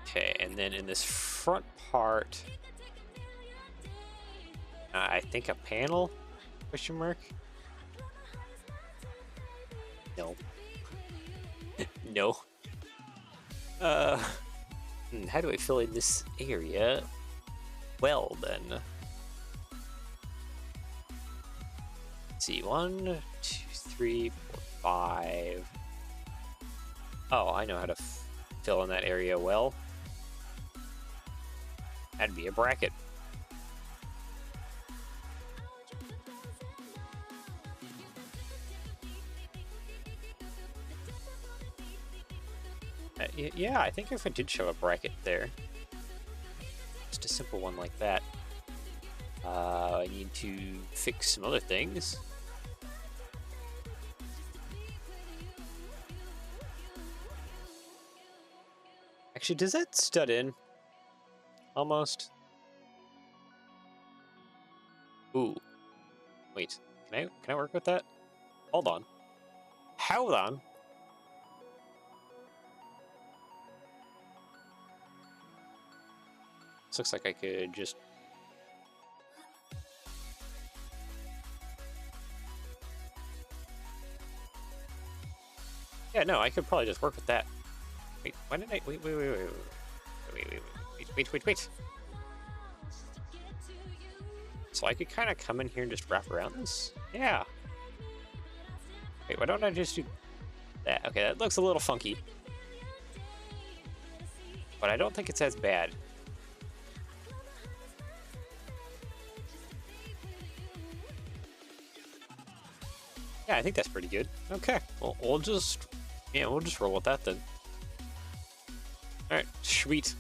Okay, and then in this front part, I think a panel? Question mark? No. No. How do I fill in this area? Well, then. Let's see, 1, 2, 3, 4, 5. Oh, I know how to fill in that area well. That'd be a bracket. Yeah, I think if I did show a bracket there, just a simple one like that, I need to fix some other things. Actually, does that stud in? Almost. Ooh. Wait, can I work with that? Hold on. Hold on. This looks like I could just... Yeah, no, I could probably just work with that. Wait, why did I... Wait. So I could kind of come in here and just wrap around this? Yeah. Wait, why don't I just do that? Okay, that looks a little funky. But I don't think it's as bad. Yeah, I think that's pretty good. Okay, well, we'll just roll with that then. All right, sweet.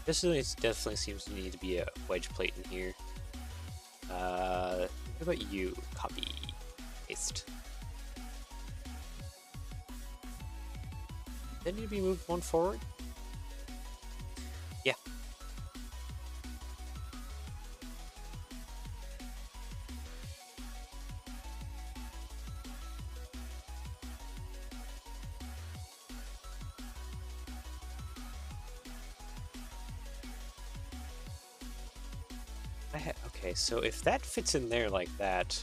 This definitely seems to need to be a wedge plate in here. What about you? Copy, paste. Then need to be moved one forward. Yeah. Okay, so if that fits in there like that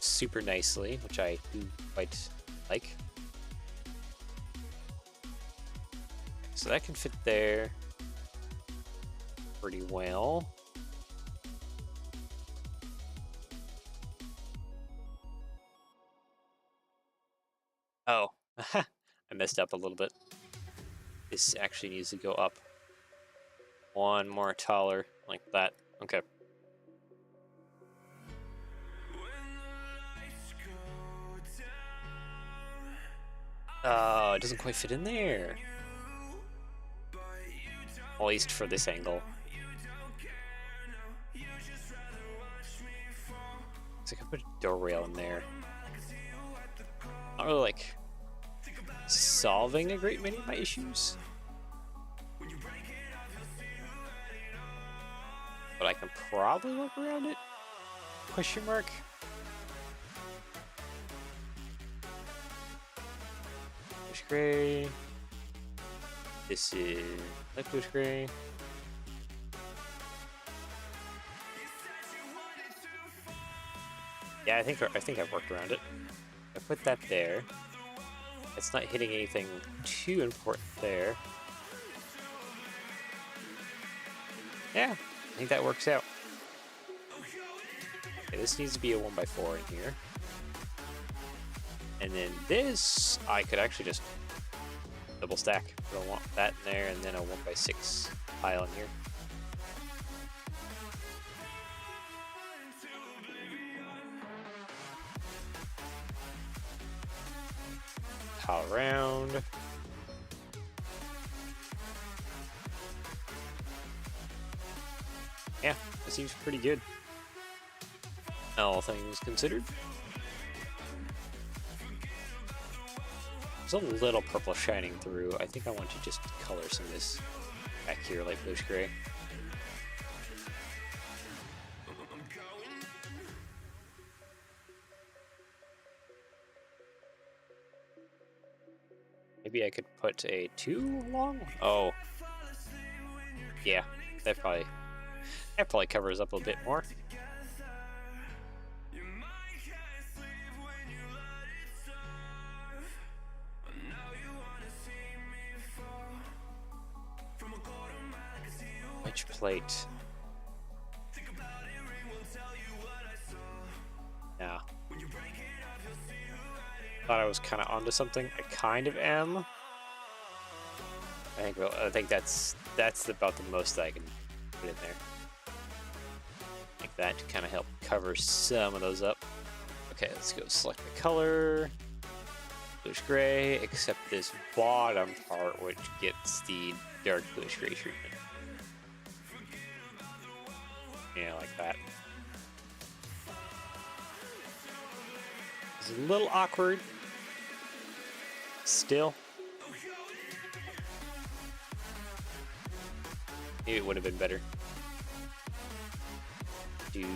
super nicely, which I do quite like. So that can fit there pretty well. Oh, I messed up a little bit. This actually needs to go up one more taller, like that. Okay. Oh, it doesn't quite fit in there. At least for this angle. So I could put a door rail in there. Not really like solving a great many of my issues. But I can probably work around it? Question mark? Bluish gray. This is light bluish gray. Yeah, I think I've worked around it. I put that there. It's not hitting anything too important there. Yeah, I think that works out. Okay, this needs to be a 1x4 in here. And then this, I could actually just double stack. But I want that in there and then a 1x6 pile in here. Pile around. Yeah, that seems pretty good. All things considered. There's a little purple shining through. I think I want to just color some of this back here, like bluish gray. Maybe I could put a 2 long? Oh. Yeah, that probably covers up a bit more. Which plate? Yeah. Thought I was kind of onto something. I kind of am. I think that's about the most that I can put in there. Like that to kind of help cover some of those up. Okay, let's go select the color. Bluish gray, except this bottom part, which gets the dark bluish gray treatment. Yeah, like that. It's a little awkward. Still. Maybe it would have been better. Do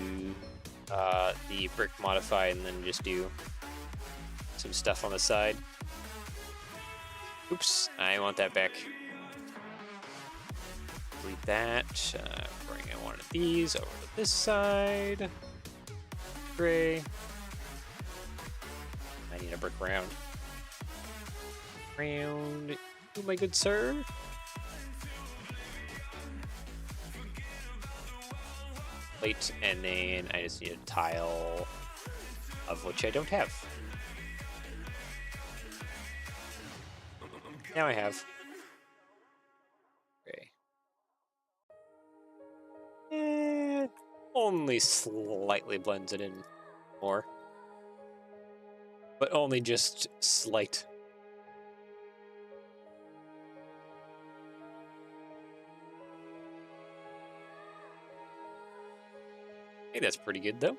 the brick modify and then just do some stuff on the side. Oops, I want that back. Delete that. Bring in one of these over to this side. Gray. I need a brick round. Round. Oh, my good sir. Plate, and then I just need a tile, of which I don't have. Now I have. Okay. Only slightly blends it in more. But only just slight. Hey, that's pretty good though.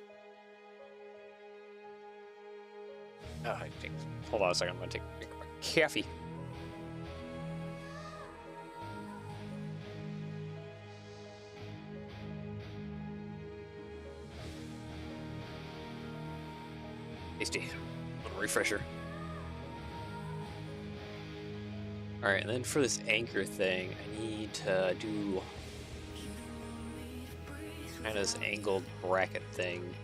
Hold on a second, I'm gonna take a drink of my coffee. Tasty. Little refresher. Alright, and then for this anchor thing, I need to do kind of this angled bracket thing.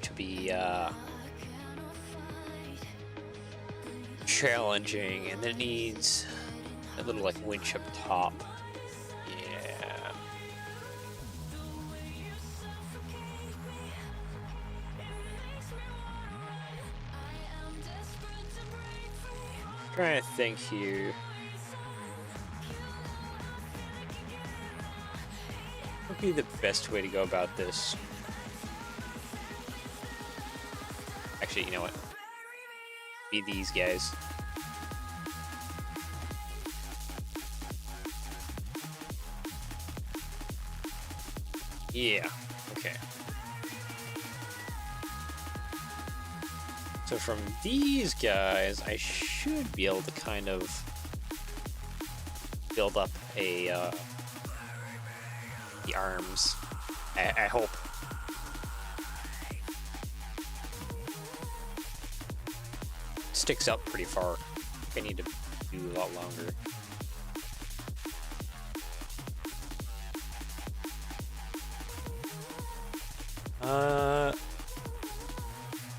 To be challenging, and then it needs a little like winch up top. Yeah. Trying to think here. What would be the best way to go about this? Actually, you know what? Be these guys. Yeah, okay. So from these guys, I should be able to kind of build up a the arms. I hope. Sticks up pretty far. I need to do a lot longer.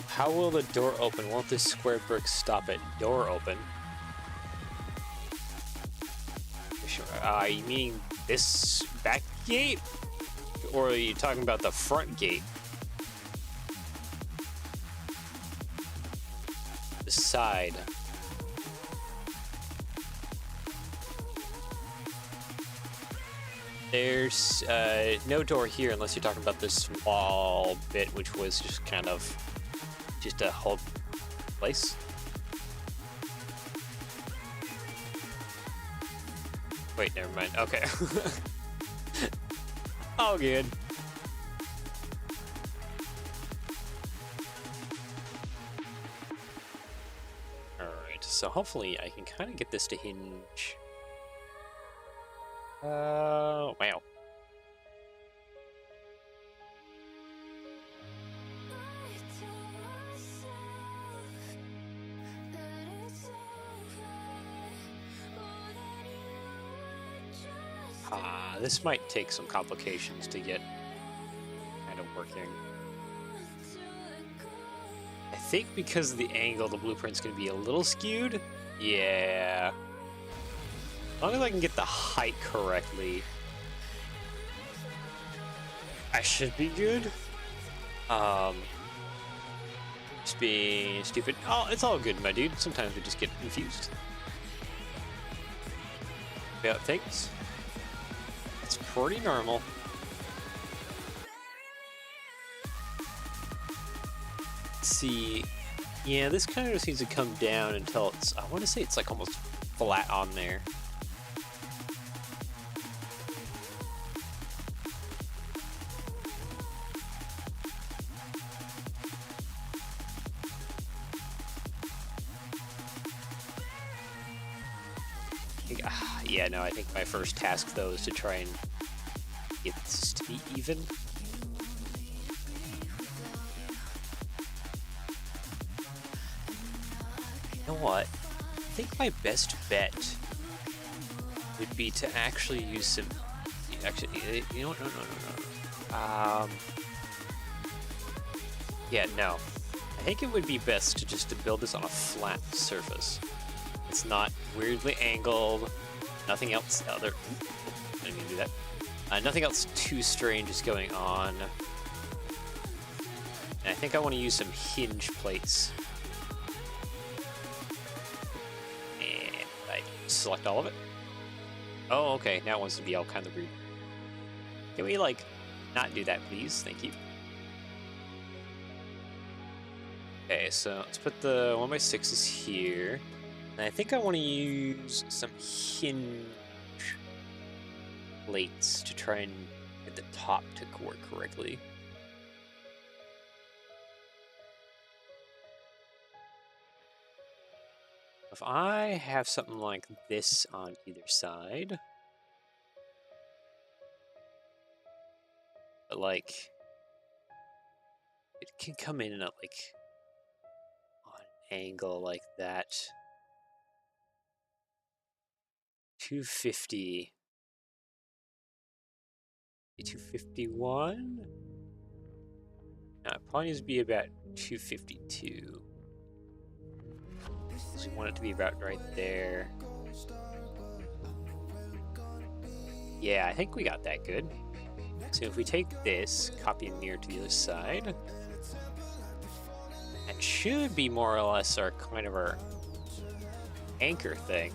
How will the door open? Won't this square brick stop at door open? You mean this back gate? Or are you talking about the front gate? The side. There's no door here unless you're talking about this wall bit, which was just kind of just a whole place. Wait, never mind. Okay. All good. Alright, so hopefully I can kind of get this to hinge. Wow. This might take some complications to get kind of working. I think because of the angle, the blueprint's going to be a little skewed. Yeah. As long as I can get the height correctly, I should be good. Just being stupid. Oh, it's all good, my dude. Sometimes we just get confused about things. It's pretty normal. Let's see. Yeah, this kind of just needs to come down until it's, I want to say it's like almost flat on there. Yeah, no, I think my first task, though, is to try and get this to be even. You know what? I think my best bet would be to actually use some... Actually, you know what? No. Yeah, no. I think it would be best to just to build this on a flat surface. It's not weirdly angled. Nothing else other. I didn't mean to do that. Nothing else too strange is going on. And I think I want to use some hinge plates. And I select all of it. Oh, okay. Now it wants to be all kind of weird. Can we, like, not do that, please? Thank you. Okay, so let's put the 1x6s here. And I think I want to use some hinge plates to try and get the top to work correctly. If I have something like this on either side, but like it can come in at like on an angle like that. 250. 251? No, it probably needs to be about 252. So we want it to be about right there. Yeah, I think we got that good. So if we take this, copy and mirror to the other side, that should be more or less our kind of our anchor thing.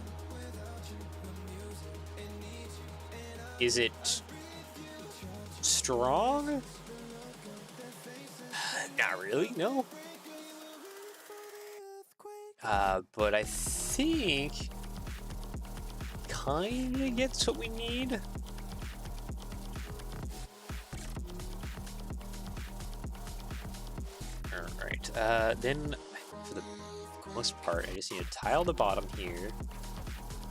Is it strong? Not really, no. But I think kinda gets what we need. Alright, then for the most part, I just need to tile the bottom here.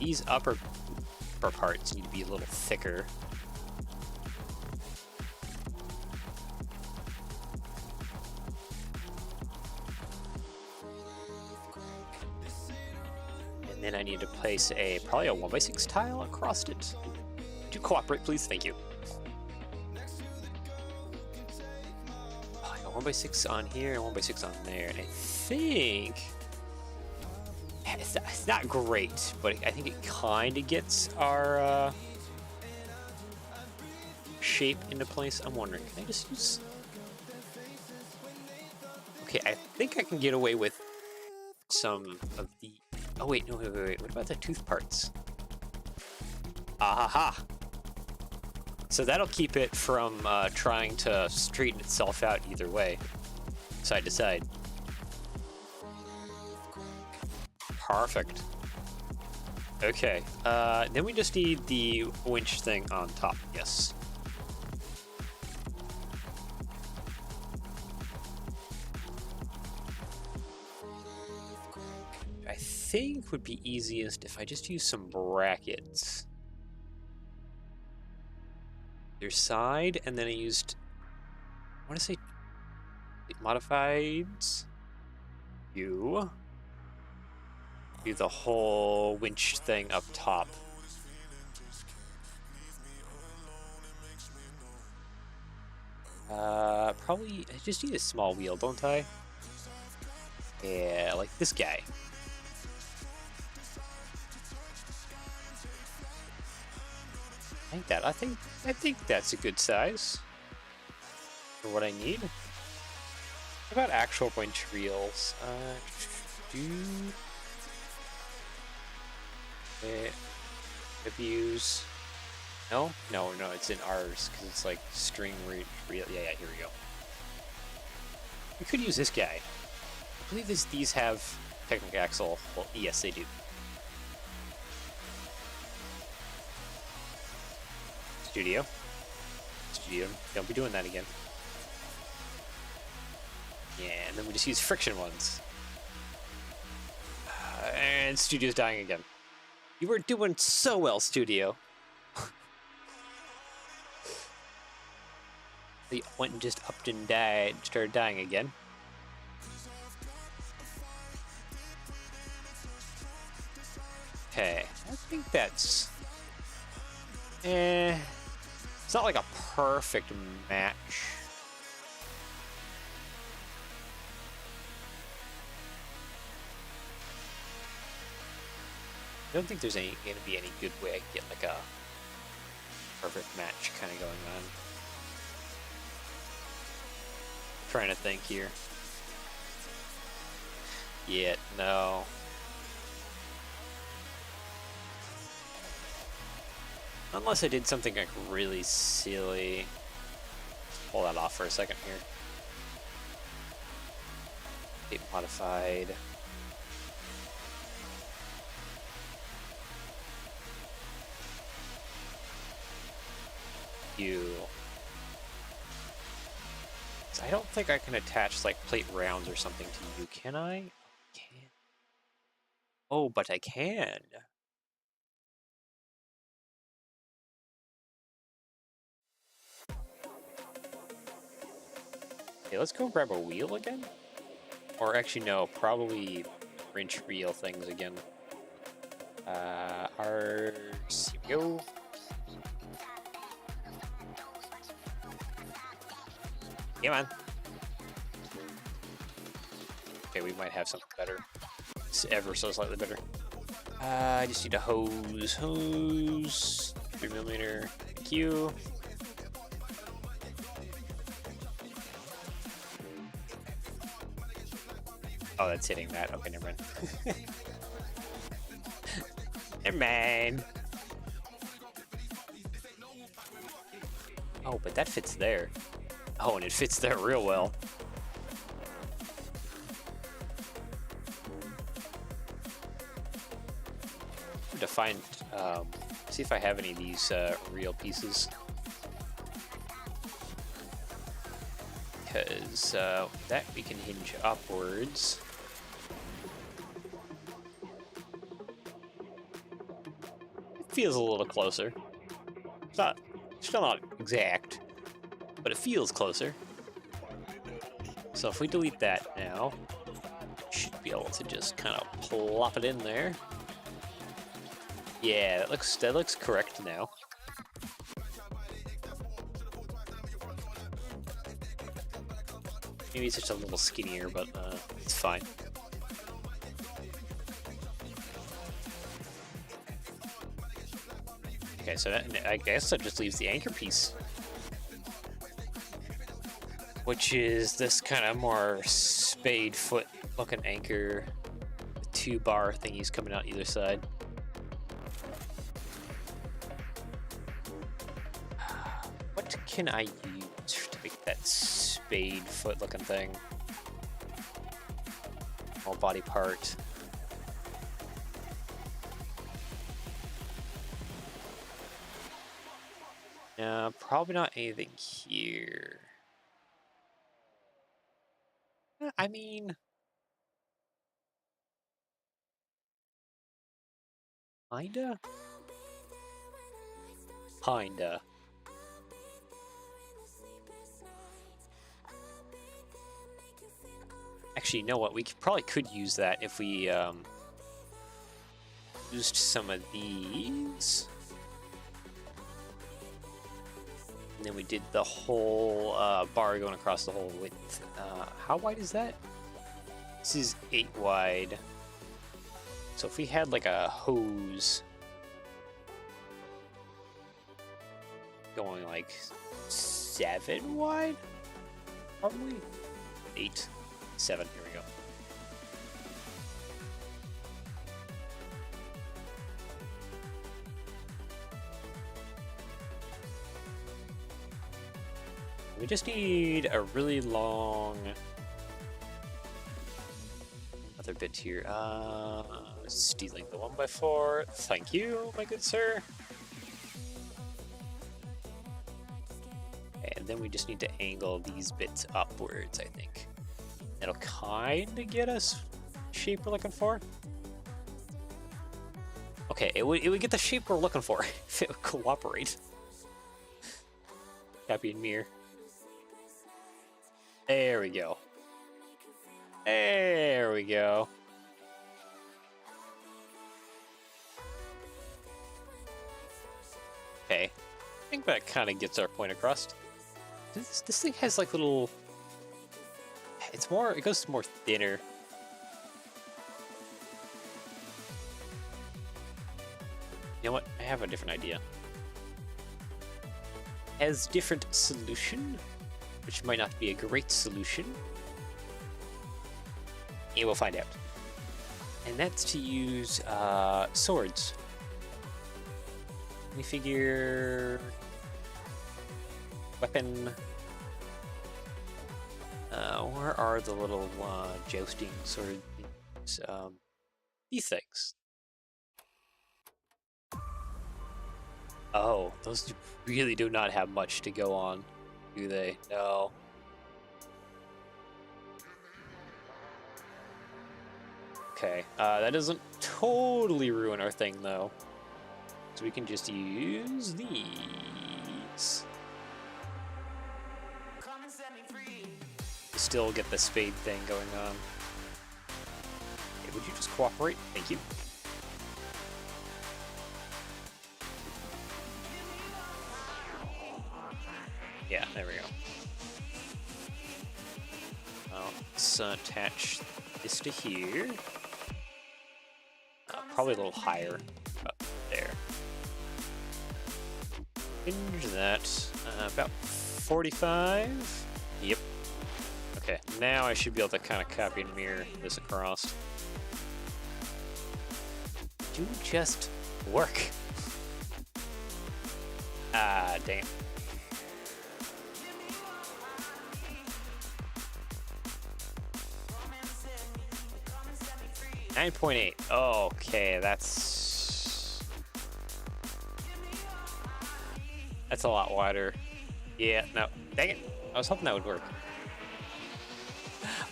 These upper parts need to be a little thicker. And then I need to place probably a 1x6 tile across it. Do cooperate, please. Thank you. 1x6 on here and 1x6 on there, and I think it's not great, but I think it kind of gets our shape into place. I'm wondering, can I just use? Okay, I think I can get away with some of the. Oh wait, no, wait. What about the tooth parts? Ah ha ha. So that'll keep it from trying to straighten itself out either way, side to side. Perfect. Okay, then we just need the winch thing on top, yes. I think would be easiest if I just use some brackets. Their side, and then I used, I want to say modified you. Do the whole winch thing up top. Probably, I just need a small wheel, don't I? Yeah, like this guy. I think that's a good size for what I need. What about actual winch reels? Reviews. No, it's in ours because it's like string reel. Yeah, here we go. We could use this guy. I believe these have technical axle. Well, yes, they do. Studio, don't be doing that again. Yeah, and then we just use friction ones. And Studio's dying again. You were doing so well, Studio. They went and just upped and died, started dying again. Okay, I think that's... it's not like a perfect match. I don't think there's gonna be any good way I can get like a perfect match kind of going on. I'm trying to think here. Yeah, no. Unless I did something like really silly. Pull that off for a second here. State modified. I don't think I can attach like plate rounds or something to you, can I? Can. Oh, but I can. Okay, let's go grab a wheel again. Or actually, no, probably wrench reel things again. RCU. Come on. Okay, we might have something better. It's ever so slightly better. I just need a hose. 3mm. Q. Oh, that's hitting that. Okay, never mind. Never mind. Oh, but that fits there. Oh, and it fits there real well. To find, see if I have any of these real pieces. Because that we can hinge upwards. It feels a little closer. It's not, still not exact, but it feels closer. So if we delete that now, should be able to just kind of plop it in there. Yeah, that looks correct now. Maybe it's just a little skinnier, but it's fine. Okay, so I guess that just leaves the anchor piece, which is this kind of more spade foot looking anchor, with 2 bar thingies coming out either side. What can I use to make that spade foot looking thing? All body part. Probably not anything here. I mean, kinda? Kinda. Actually, you know what? We probably could use that if we used some of these. And then we did the whole bar going across the whole width. How wide is that? This is 8 wide. So if we had like a hose going like 7 wide, probably 8, 7. Here we go. We just need a really long other bit here. Stealing the 1x4. Thank you, my good sir. And then we just need to angle these bits upwards, I think. That'll kind of get us the shape we're looking for. Okay, it would get the shape we're looking for if it would cooperate. Happy and mirror. There we go. There we go. Okay, I think that kind of gets our point across. This thing has like little. It's more. It goes more thinner. You know what? I have a different idea. Has different solution, which might not be a great solution. And we'll find out. And that's to use swords. We figure weapon. Where are the little jousting sword things? These things. Oh, those really do not have much to go on, do they? No. Okay, that doesn't totally ruin our thing though. So we can just use these. Still get the spade thing going on. Okay, would you just cooperate? Thank you. Yeah, there we go. Let's attach this to here. Probably a little higher up there. Hinge that. About 45. Yep. Okay, now I should be able to kind of copy and mirror this across. Do just work. Ah, damn. 9.8. Okay, that's a lot wider. Yeah, no, dang it. I was hoping that would work.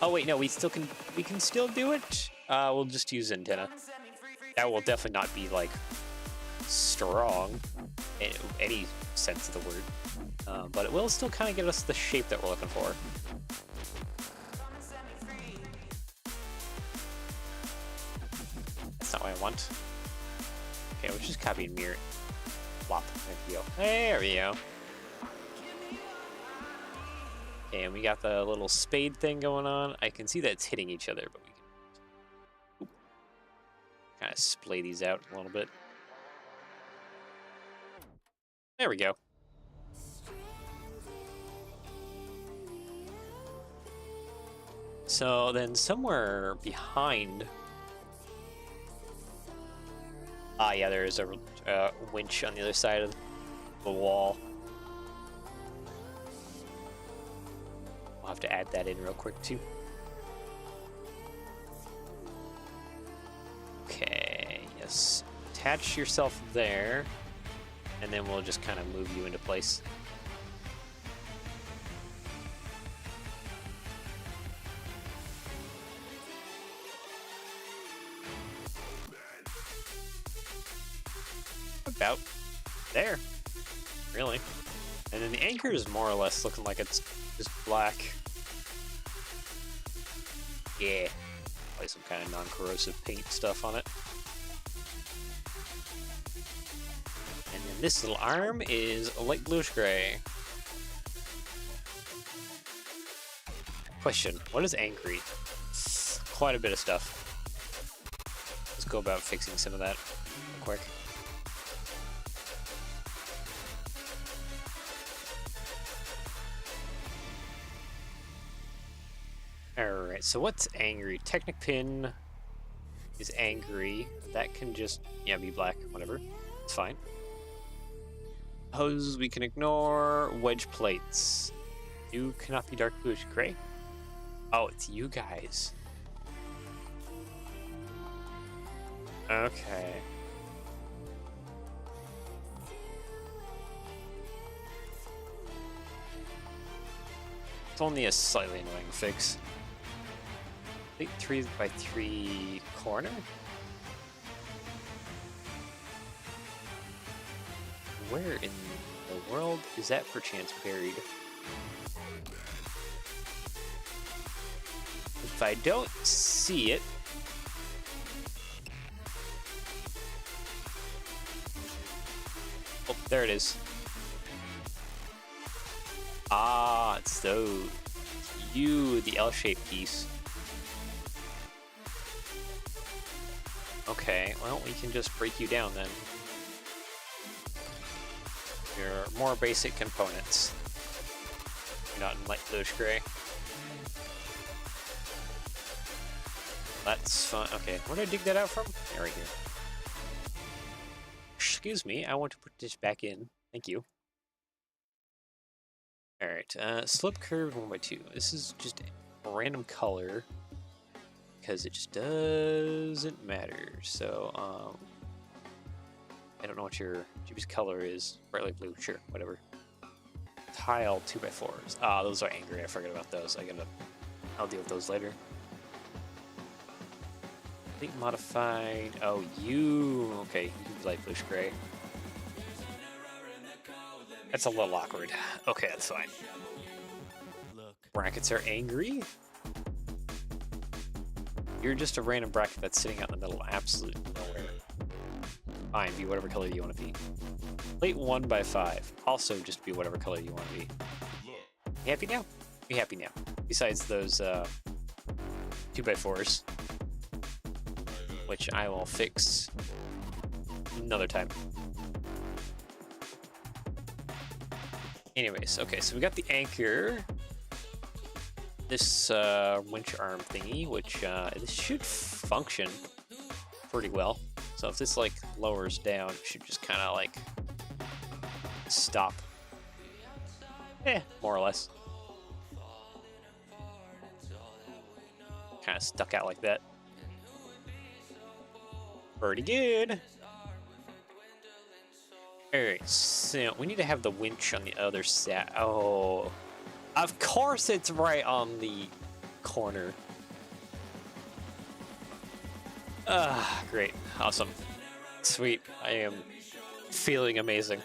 Oh wait, no, we can still do it. We'll just use antenna. That will definitely not be like strong in any sense of the word, but it will still kind of give us the shape that we're looking for. That's not what I want. Okay, we'll just copy and mirror it. Flop. There we go. There we go. And we got the little spade thing going on. I can see that it's hitting each other, but we can kind of splay these out a little bit. There we go. So then somewhere behind... Ah, yeah, there is a winch on the other side of the wall. We'll have to add that in real quick, too. Okay, yes. Attach yourself there, and then we'll just kind of move you into place. About there, really. And then the anchor is more or less looking like it's just black. Yeah, play some kind of non-corrosive paint stuff on it. And then this little arm is a light bluish gray. Question, what is angry? Quite a bit of stuff. Let's go about fixing some of that real quick. Alright, so what's angry? Technic pin is angry. That can just, yeah, be black, whatever. It's fine. Hose we can ignore. Wedge plates. You cannot be dark bluish gray. Oh, it's you guys. Okay. It's only a slightly annoying fix. 3x3 corner? Where in the world is that perchance buried? If I don't see it... Oh, there it is. Ah, it's those. You, the L-shaped piece. Okay, well, we can just break you down then. Your more basic components. You're not in light bluish gray. That's fun. Okay, where did I dig that out from? Yeah, right here. Excuse me, I want to put this back in. Thank you. Alright, slope curve 1x2. This is just a random color because it just doesn't matter. So, I don't know what your GP's color is. Bright light blue, sure, whatever. Tile 2x4s. Ah, those are angry. I forgot about those. I'll deal with those later. I think modified. Oh, you. Okay, you light bluish gray. That's a little awkward. Okay, that's fine. Brackets are angry. You're just a random bracket that's sitting out in the middle of absolute nowhere. Fine, be whatever color you want to be. Plate 1x5. Also just be whatever color you want to be. You happy now? Be happy now. Besides those 2x4s. Which I will fix another time. Anyways, okay, so we got the anchor. This winch arm thingy, which this should function pretty well. So if this like lowers down, it should just kind of like stop. More or less. Kind of stuck out like that. Pretty good. Alright, so we need to have the winch on the other side. Oh, of course it's right on the corner. Ah, great. Awesome. Sweet. I am feeling amazing.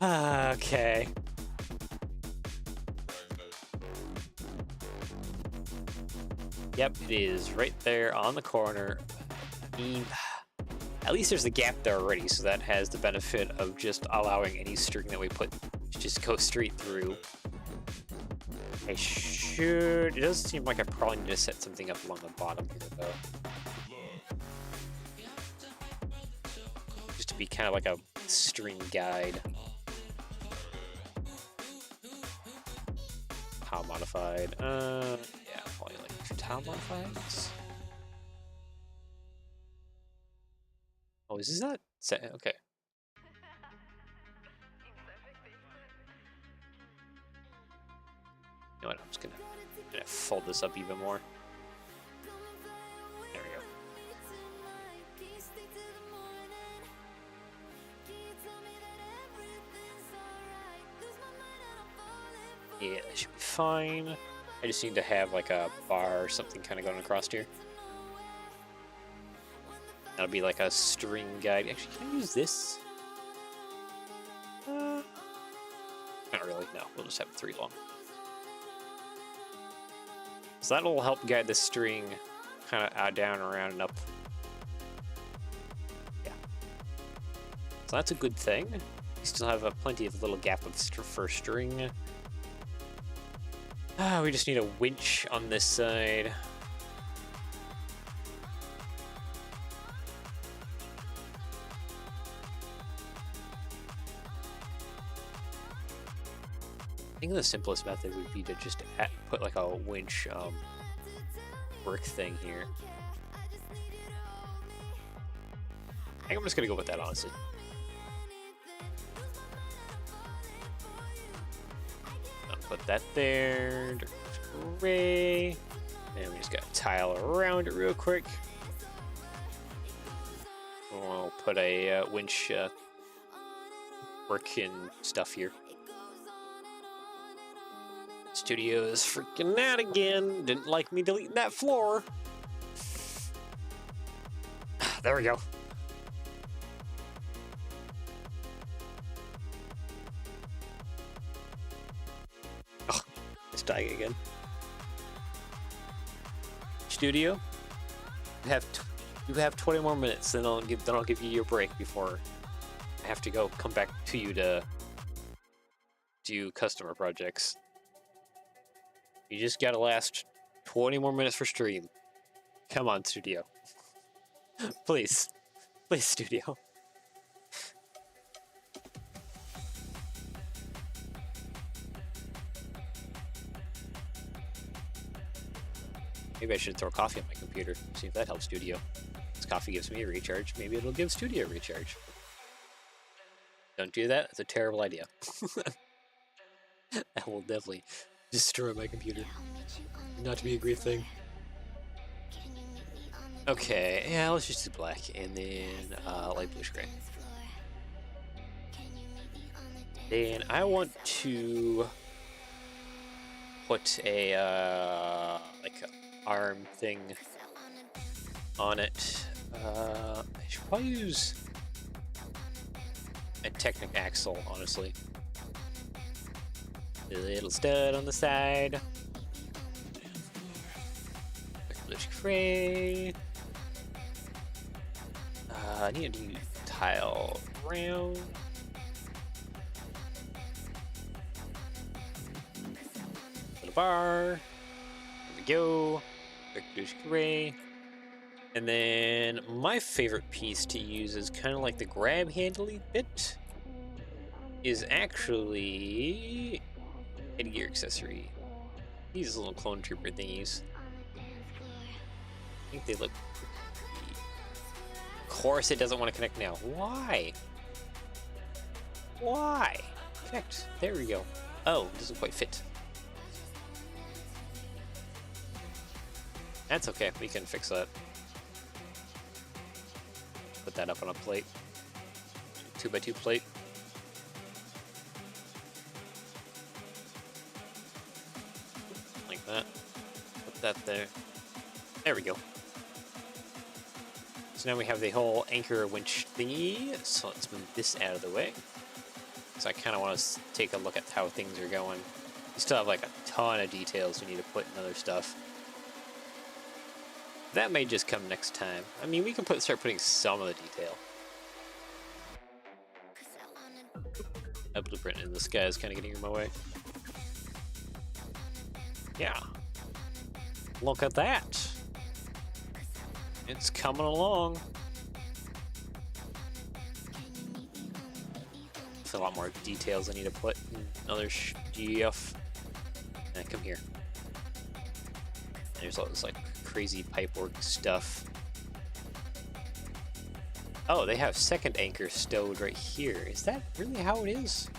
Okay. Yep, it is right there on the corner. I mean, At least there's a gap there already, so that has the benefit of just allowing any string that we put to just go straight through. I should... It does seem like I probably need to set something up along the bottom here, though. Just to be kind of like a string guide. Tile modified. Yeah, probably like 2 tile modifieds. Oh, is this not set? Okay. You know what? I'm just gonna fold this up even more. There we go. Yeah, that should be fine. I just need to have like a bar or something kind of going across here. That'll be like a string guide. Actually, can I use this? Not really. No, we'll just have 3 long. So that'll help guide the string kind of down, around, and up. Yeah. So that's a good thing. We still have plenty of little gap for string. We just need a winch on this side. I think the simplest method would be to just put like a winch work thing here. I think I'm just gonna go with that, honestly. I'll put that there. Gray. And we just got to tile around it real quick. We'll put a winch work in stuff here. Studio is freaking out again. Didn't like me deleting that floor. There we go. Oh, it's dying again. Studio, you have 20 more minutes, then I'll give you your break before I have to come back to you to do customer projects. You just gotta last 20 more minutes for stream. Come on, Studio. Please. Please, Studio. Maybe I should throw coffee on my computer, see if that helps Studio. This coffee gives me a recharge, maybe it'll give Studio a recharge. Don't do that, that's a terrible idea. That will definitely destroy my computer. Not to be a great thing. Okay, yeah, let's just do black and then light bluish gray. Then I want to put a like an arm thing on it. I should probably use a Technic axle, honestly. A little stud on the side. Bluish gray. I need to do tile round. Little bar. There we go. Bluish gray. And then my favorite piece to use is kind of like the grab handly bit. Is actually headgear accessory. These little clone trooper thingies. I think they look pretty. Of course it doesn't want to connect now. Why? Why? Connect. There we go. Oh, it doesn't quite fit. That's okay. We can fix that. Put that up on a plate. 2x2 plate. Like that. Put that there. There we go. So now we have the whole anchor winch thingy. So let's move this out of the way. So I kind of want to take a look at how things are going. We still have like a ton of details we need to put in other stuff. That may just come next time. I mean, we can start putting some of the detail. A blueprint in the sky is kind of getting in my way. Yeah. Look at that. It's coming along. There's a lot more details I need to put in other GF. Come here. There's all this like crazy pipework stuff. Oh, they have second anchor stowed right here. Is that really how it is?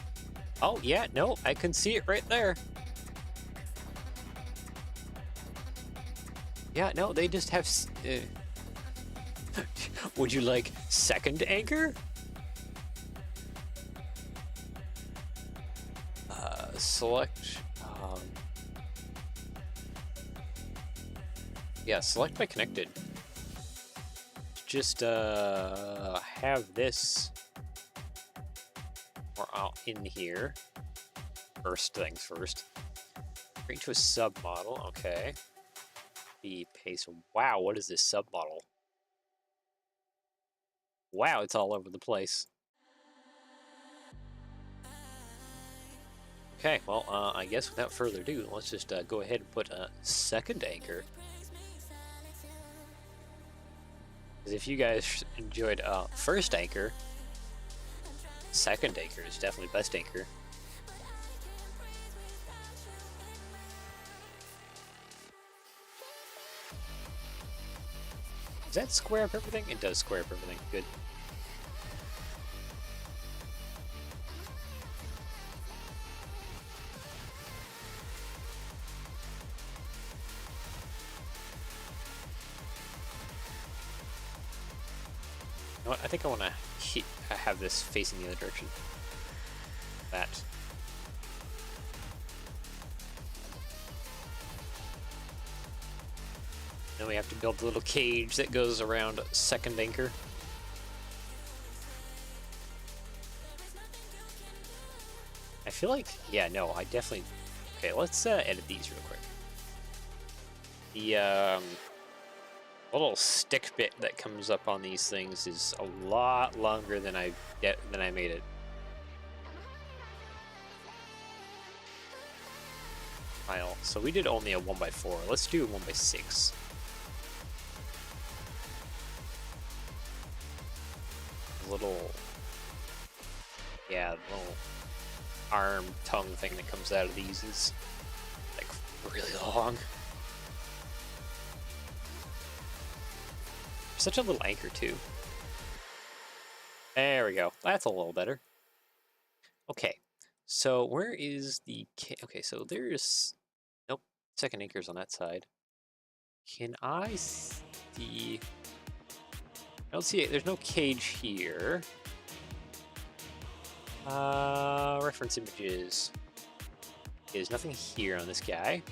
Oh, yeah, no, I can see it right there. Yeah, no, they just have... Would you like second anchor? Select... yeah, select by connected. Just have this more out in here. First things first. Bring to a sub model. Okay. The pace. Wow, what is this sub model? Wow, it's all over the place. Okay, well, I guess without further ado, let's just go ahead and put a second anchor. Because if you guys enjoyed first anchor, second anchor is definitely best anchor. Does that square up everything? It does square up everything. Good. You know what? I think I want to have this facing the other direction. That. Then we have to build the little cage that goes around second anchor. I feel like, yeah, no, I definitely... Okay, let's edit these real quick. The little stick bit that comes up on these things is a lot longer than I made it. File. So we did only a 1x4. Let's do a 1x6. Little, yeah, little arm tongue thing that comes out of these is like really long. Such a little anchor too. There we go. That's a little better. Okay, so where is the okay? So there's nope. Second anchor's on that side. Can I see? I don't see it. There's no cage here. Reference images. There's nothing here on this guy.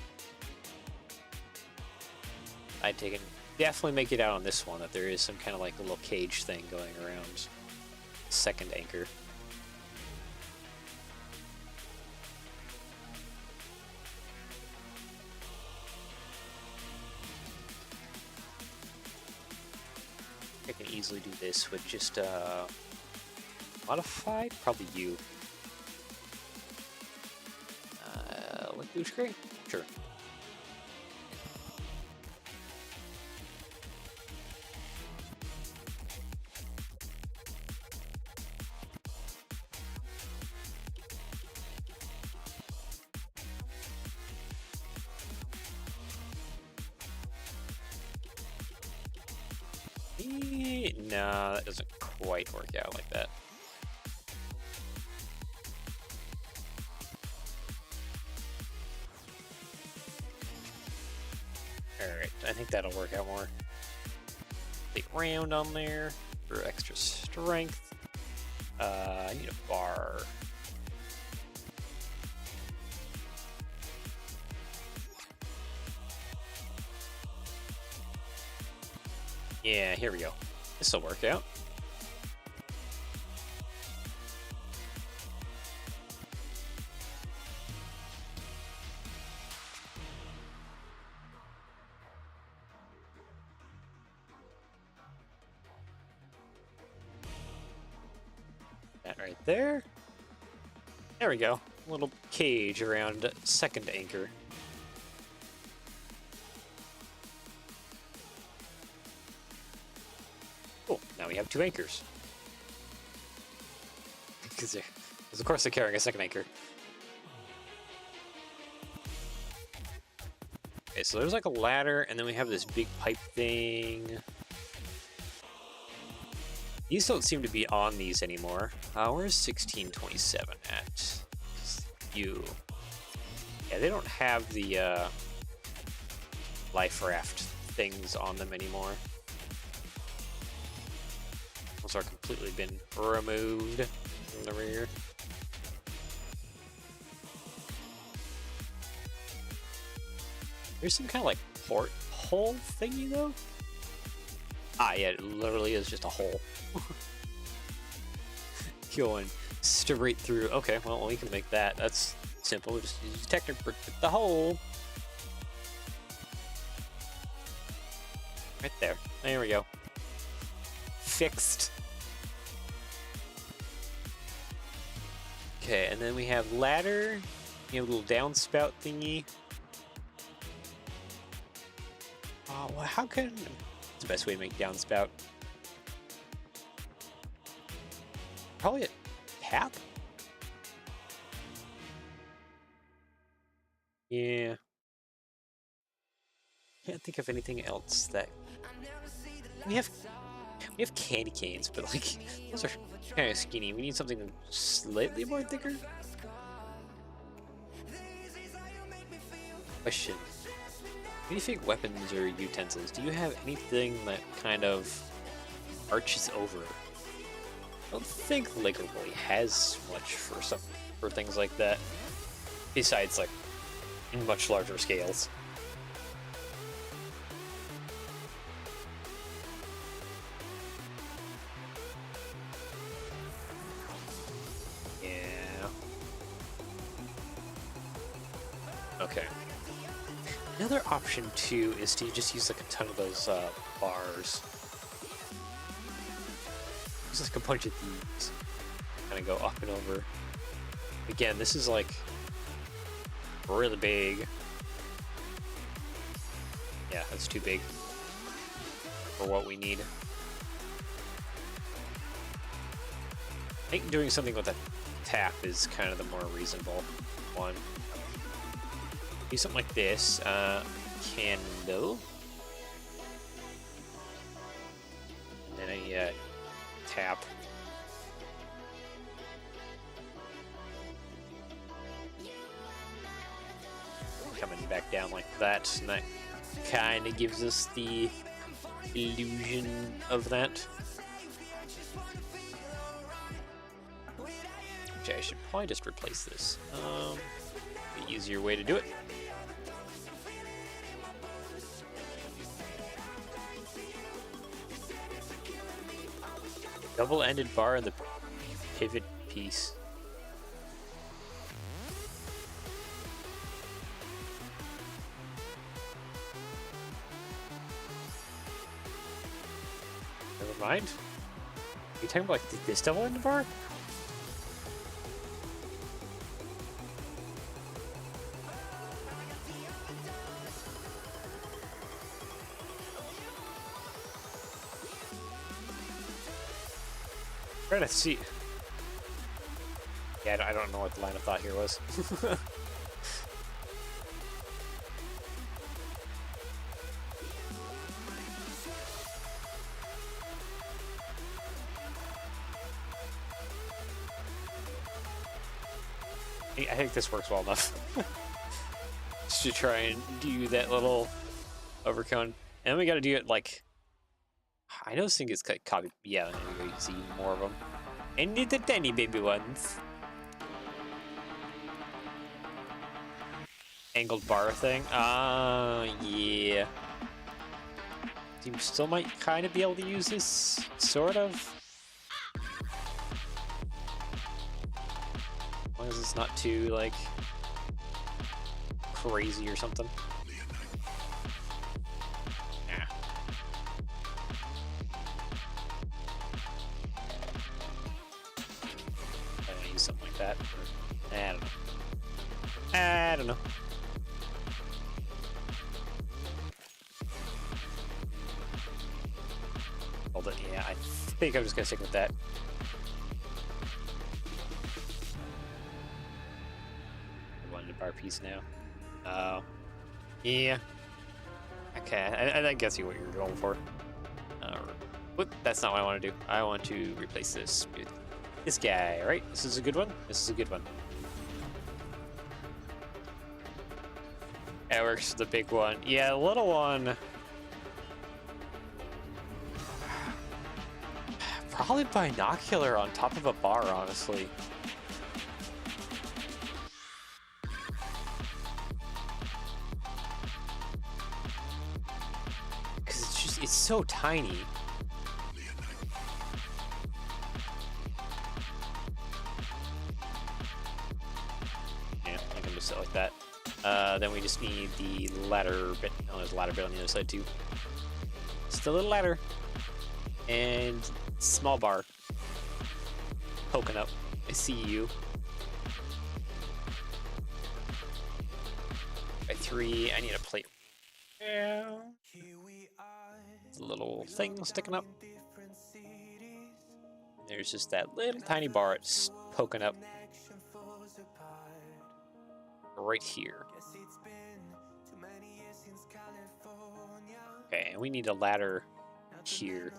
I'd take it. Definitely make it out on this one that there is some kind of like a little cage thing going around second anchor. I can easily do this with just modified, probably you. Like blue screen? Sure. No, that doesn't quite work out like that. Alright, I think that'll work out more. Big round on there for extra strength. I need a bar. Yeah, here we go. This'll work out. Right there. There we go. A little cage around second anchor. Cool. Now we have 2 anchors. Because of course they're carrying a second anchor. Okay, so there's like a ladder, and then we have this big pipe thing. These don't seem to be on these anymore. Where's 1627 at? Yeah, they don't have the life raft things on them anymore. Those are completely been removed from the rear. There's some kind of like port hole thingy though. Ah, yeah, it literally is just a hole. Going straight through. Okay, well, we can make that. That's simple. Just use detector brick with the hole. Right there. There we go. Fixed. Okay, and then we have ladder. You have a little downspout thingy. Well, how can... What's the best way to make downspout? Probably a tap? Yeah. Can't think of anything else that... We have candy canes, but like, those are kind of skinny. We need something slightly more thicker. Question. What do you think weapons or utensils? Do you have anything that kind of arches over? I don't think Laker really has much for things like that. Besides, like, much larger scales. Yeah. Okay. Another option too is to just use like a ton of those bars. Use like a bunch of these. Kind of go up and over. Again, this is like really big. Yeah, that's too big for what we need. I think doing something with a tap is kind of the more reasonable one. Do something like this. Candle. And then a tap. Coming back down like that, and that kind of gives us the illusion of that. Okay, I should probably just replace this. The easier way to do it. Double-ended bar in the pivot piece. Never mind. Are you talking about like this double-ended bar? Trying to see. Yeah, I don't know what the line of thought here was. I think this works well enough. Just to try and do that little overcone. And then we gotta do it like... I know this thing is copy. Yeah, anyway, you can see more of them. And the tiny baby ones. Angled bar thing. Yeah. You still might kind of be able to use this, sort of. As long as it's not too, like, crazy or something. like that. I don't know. I don't know. Hold it. Yeah, I think I'm just gonna stick with that. One bar piece now. Oh, yeah. Okay, I guess you what you're going for. Whoop, that's not what I want to do. I want to replace this with this guy, right? This is a good one. This is a good one. That works for the big one. Yeah, the little one. Probably binocular on top of a bar, honestly. Because it's so tiny. Yeah, I can just sit like that. Then we just need the ladder bit. Oh, there's a ladder bit on the other side too. Just a little ladder. And small bar. Poking up. I see you. By 3, I need a plate. Yeah. It's a little thing sticking up. There's just that little tiny bar it's poking up. Right here. Okay, and we need a ladder here.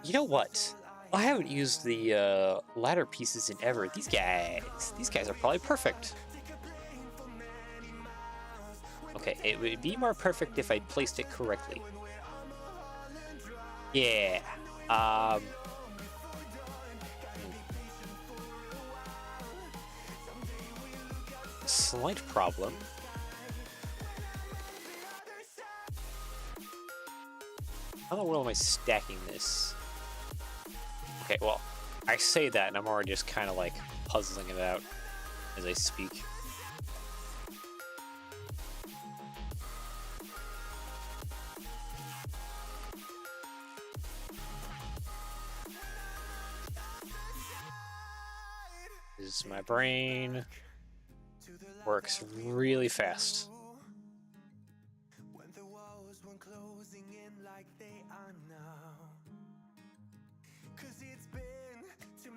You know what? I haven't used the ladder pieces in ever. These guys are probably perfect. Okay, it would be more perfect if I placed it correctly. Yeah. Slight problem. How in the world am I stacking this? Okay, well, I say that and I'm already just kind of like puzzling it out as I speak. This is my brain. Works really fast.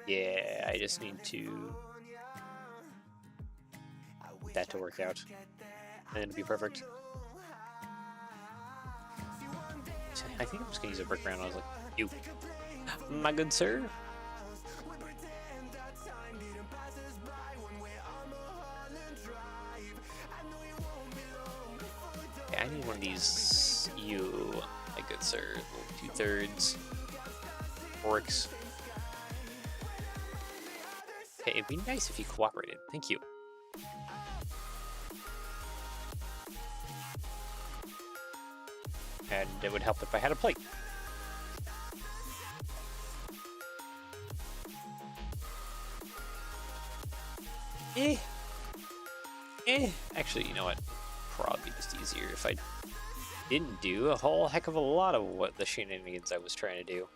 Yeah, I just need to get that to work out, and it'll be perfect. I think I'm just gonna use a brick round. I was like, you, my good sir. Okay, I need one of these. You, my good sir. Little 2/3 bricks. Okay, it'd be nice if you cooperated. Thank you. And it would help if I had a plate. Actually, you know what? Probably just easier if I didn't do a whole heck of a lot of what the shenanigans I was trying to do.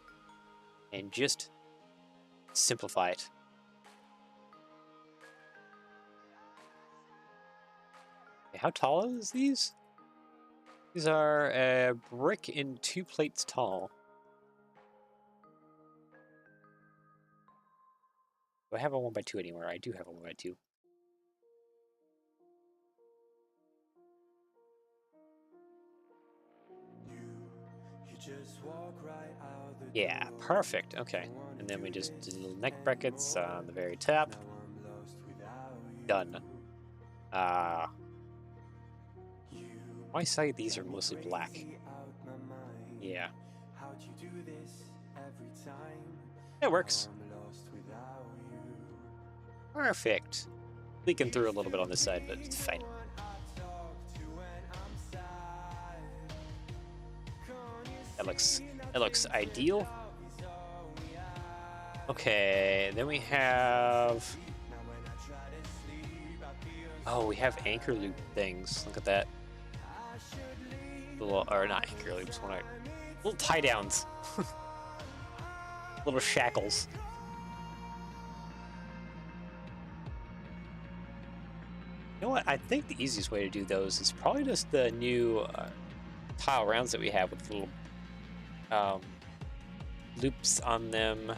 And just simplify it. How tall is these? These are a brick and 2 plates tall. Do I have a 1x2 anywhere? I do have a 1x2. Yeah, perfect. Okay. And then we just do little neck brackets on the very top. Done. Why say these are mostly black? Yeah. It works. Perfect. Leaking through a little bit on this side, but it's fine. That looks ideal. Okay, then we have... Oh, we have anchor loop things. Look at that. Little, or not anchor loops, little tie downs. Little shackles. know what? I think the easiest way to do those is probably just the new tile rounds that we have with little um, loops on them.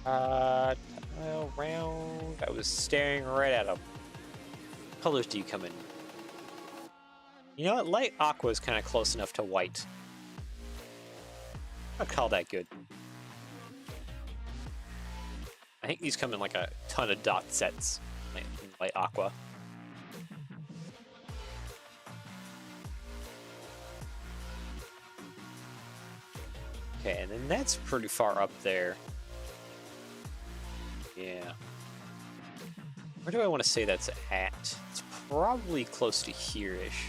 Tile round. I was staring right at them. What colors do you come in? You know what? Light aqua is kind of close enough to white. I'd call that good. I think these come in like a ton of dot sets, like light aqua. Okay, and then that's pretty far up there. Yeah. Where do I want to say that's at? It's probably close to here-ish.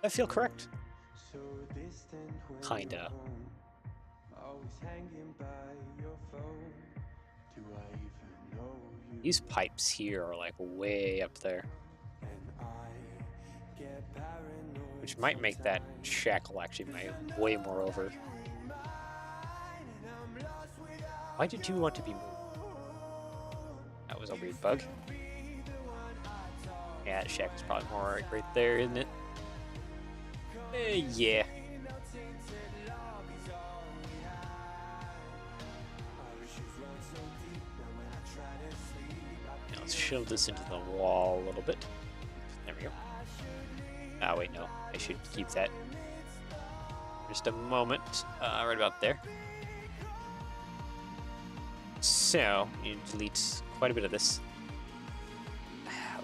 I feel correct. Kinda. These pipes here are like way up there, which might make that shackle actually way more over. Why did you want to be moved? That was a weird bug. Yeah, that shackle's probably more right there, isn't it? Yeah. Now let's shove this into the wall a little bit. There we go. Ah, wait, no. I should keep that. Just a moment. Right about there. So, you delete quite a bit of this.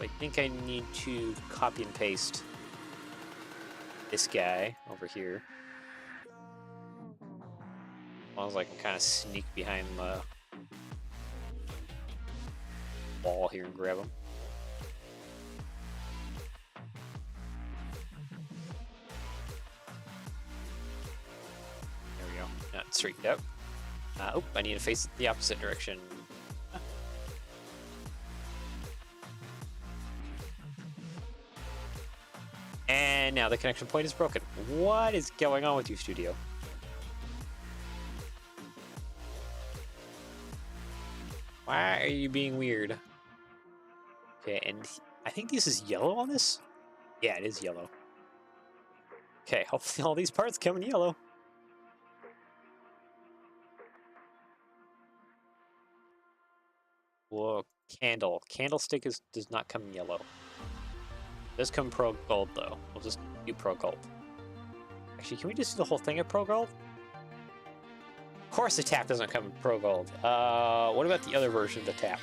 I think I need to copy and paste this guy over here. As long as I can kind of sneak behind the wall here and grab him. There we go. Not straightened out. Oh, I need to face it the opposite direction. And now the connection point is broken. What is going on with you, Studio? Why are you being weird? Okay, and I think this is yellow on this? Yeah, it is yellow. Okay, hopefully all these parts come in yellow. Whoa, candle. Candlestick does not come in yellow. Does come pro gold though. We'll just do pro gold. Actually, can we just do the whole thing at pro gold? Of course the tap doesn't come in pro gold. What about the other version of the tap?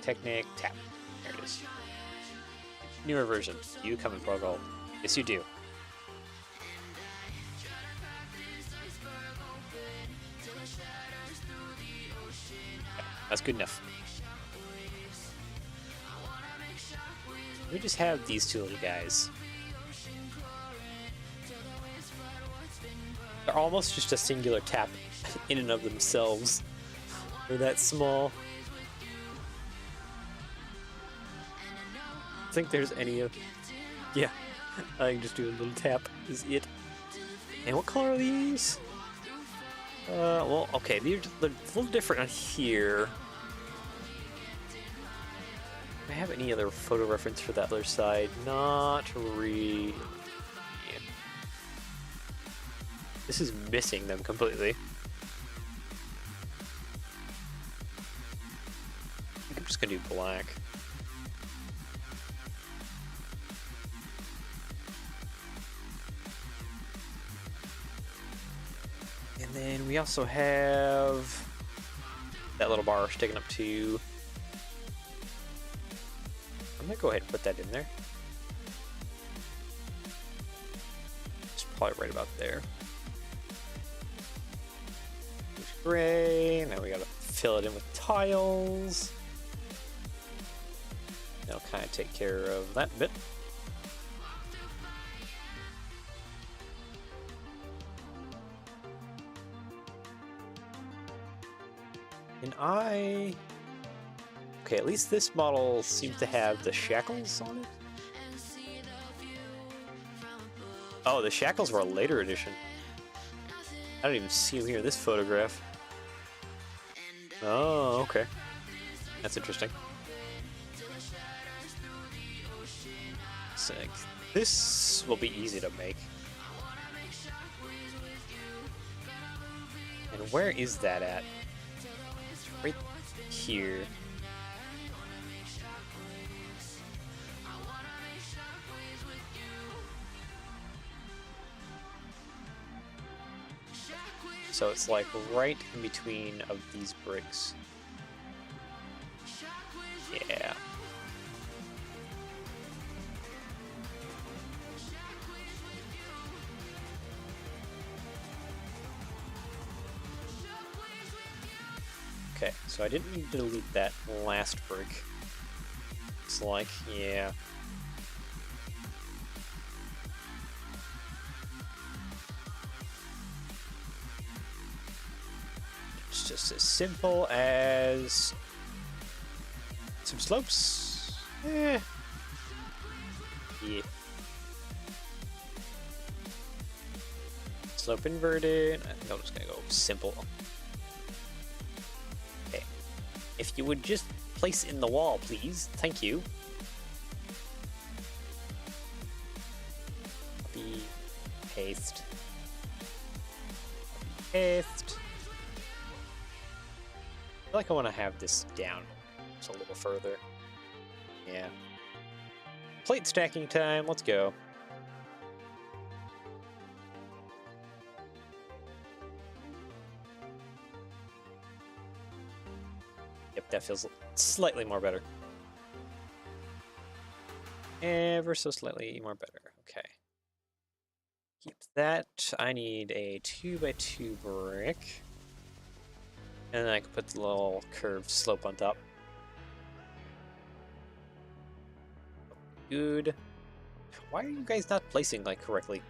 Technic tap. There it is. Newer version. You come in pro gold. Yes, you do. Yeah, that's good enough. We just have these two little guys. They're almost just a singular tap in and of themselves. They're that small. I think there's any of... Yeah, I can just do a little tap is it. And what color are these? Well, okay, they're a little different on here. Do I have any other photo reference for that other side? Not really. Yeah. This is missing them completely. I think I'm just gonna do black. And then we also have that little bar sticking up to... I'm gonna go ahead and put that in there. It's probably right about there. There's gray. Now we gotta fill it in with tiles. That'll kind of take care of that bit. And okay, at least this model seems to have the shackles on it. Oh, the shackles were a later edition. I don't even see them here. This photograph. Oh, okay. That's interesting. Sick. This will be easy to make. And where is that at? Right here. So it's like right in between of these bricks. Yeah. Okay, so I didn't need to delete that last brick. It's like, yeah. It's just as simple as some slopes. Yeah. Slope inverted. I think I'm just gonna go simple. Okay. If you would just place in the wall, please. Thank you. Copy. Paste. Paste. I feel like I want to have this down just a little further. Yeah. Plate stacking time. Let's go. Yep, that feels slightly more better. Ever so slightly more better. Okay. Keep that. I need a 2x2 brick. And then I can put the little curved slope on top. Good. Why are you guys not placing like correctly?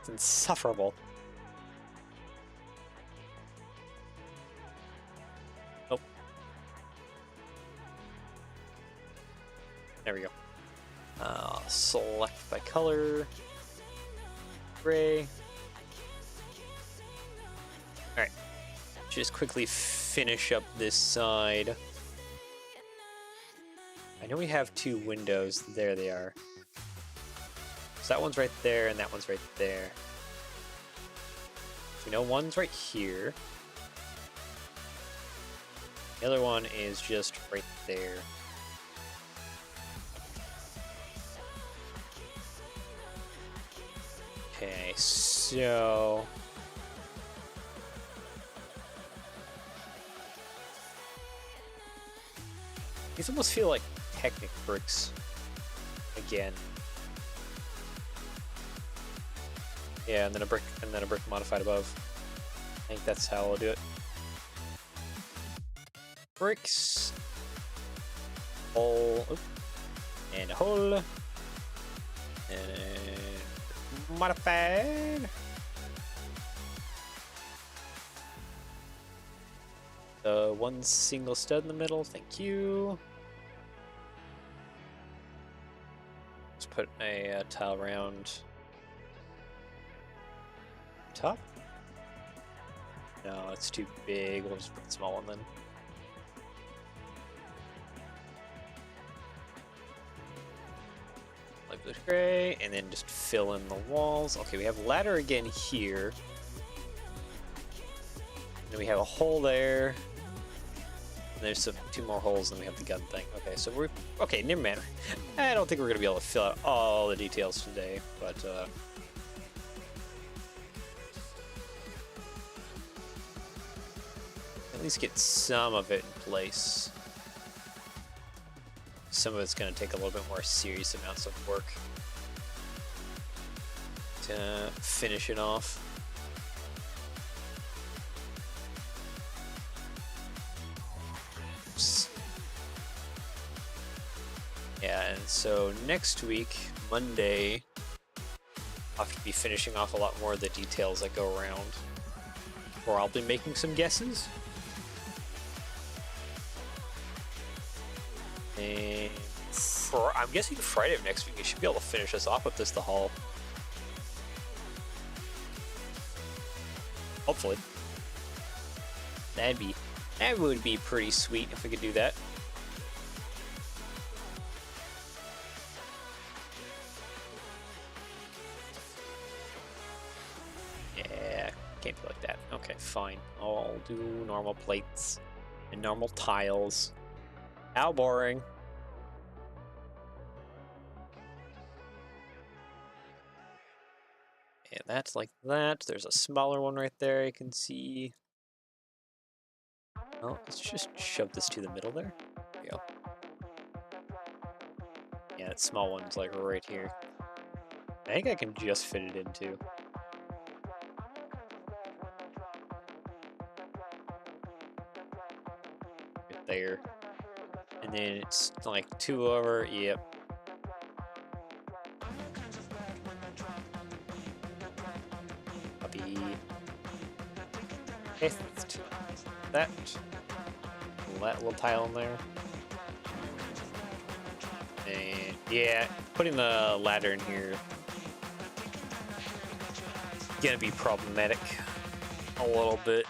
It's insufferable. Oh. There we go. Select by color. Gray. Alright. Just quickly finish up this side. I know we have two windows. There they are. So that one's right there, and that one's right there. So we know one's right here. The other one is just right there. Okay, so... these almost feel like Technic bricks again. Yeah, and then a brick modified above. I think that's how I'll do it. Bricks. Hole. And a hole. And modified. One single stud in the middle, thank you. Let's put a tile around top. No, it's too big. We'll just put a small one then. Light blue gray, and then just fill in the walls. Okay, we have ladder again here. Then we have a hole there. And there's two more holes, and we have the gun thing. Okay, so we're okay. Never mind. I don't think we're gonna be able to fill out all the details today, but at least get some of it in place. Some of it's gonna take a little bit more serious amounts of work to finish it off. Yeah, and so next week, Monday, I'll have to be finishing off a lot more of the details that go around. Or I'll be making some guesses. And I'm guessing Friday of next week, you should be able to finish us off with this, the haul. Hopefully. That would be pretty sweet if we could do that. Yeah, can't be like that. Okay, fine. I'll do normal plates and normal tiles. How boring. And that's like that. There's a smaller one right there you can see. Oh, let's just shove this to the middle there. There we go. Yeah, that small one's like right here. I think I can just fit it in too. Right there. And then it's like 2 over, yep. Copy. Paste that. That little tile in there. And yeah, putting the ladder in here is gonna be problematic a little bit.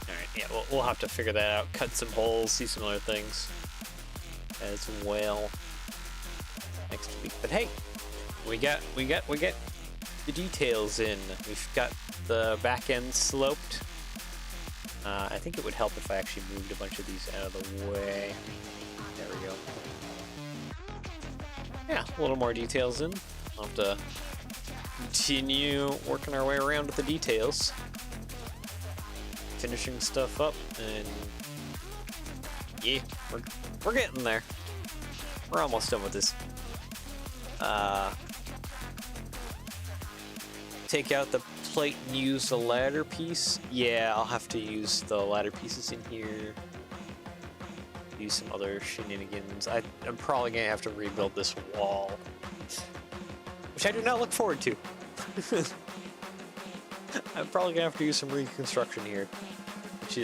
Alright, yeah, we'll have to figure that out. Cut some holes, see some other things as well next week. But hey, we get the details in. We've got the back end sloped. I think it would help if I actually moved a bunch of these out of the way. There we go. Yeah, a little more details in. I'll have to continue working our way around with the details. Finishing stuff up, and yeah, we're getting there. We're almost done with this. Take out the plate and use the ladder piece. Yeah, I'll have to use the ladder pieces in here. Do some other shenanigans. I'm probably gonna have to rebuild this wall, which I do not look forward to. I'm probably gonna have to use some reconstruction here,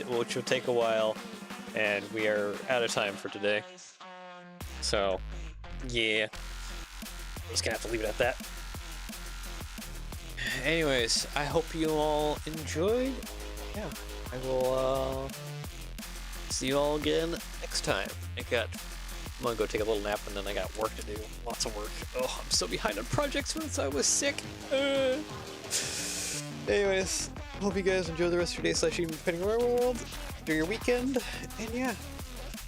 which will take a while, and we are out of time for today. So, yeah, I'm just gonna have to leave it at that. Anyways, I hope you all enjoyed. Yeah, I will see you all again next time. I'm gonna go take a little nap, and then I got work to do. Lots of work. Oh, I'm so behind on projects since I was sick. Anyways, hope you guys enjoy the rest of your day / evening, depending on your world. Do your weekend, and yeah,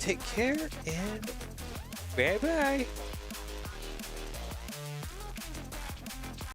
take care, and bye-bye.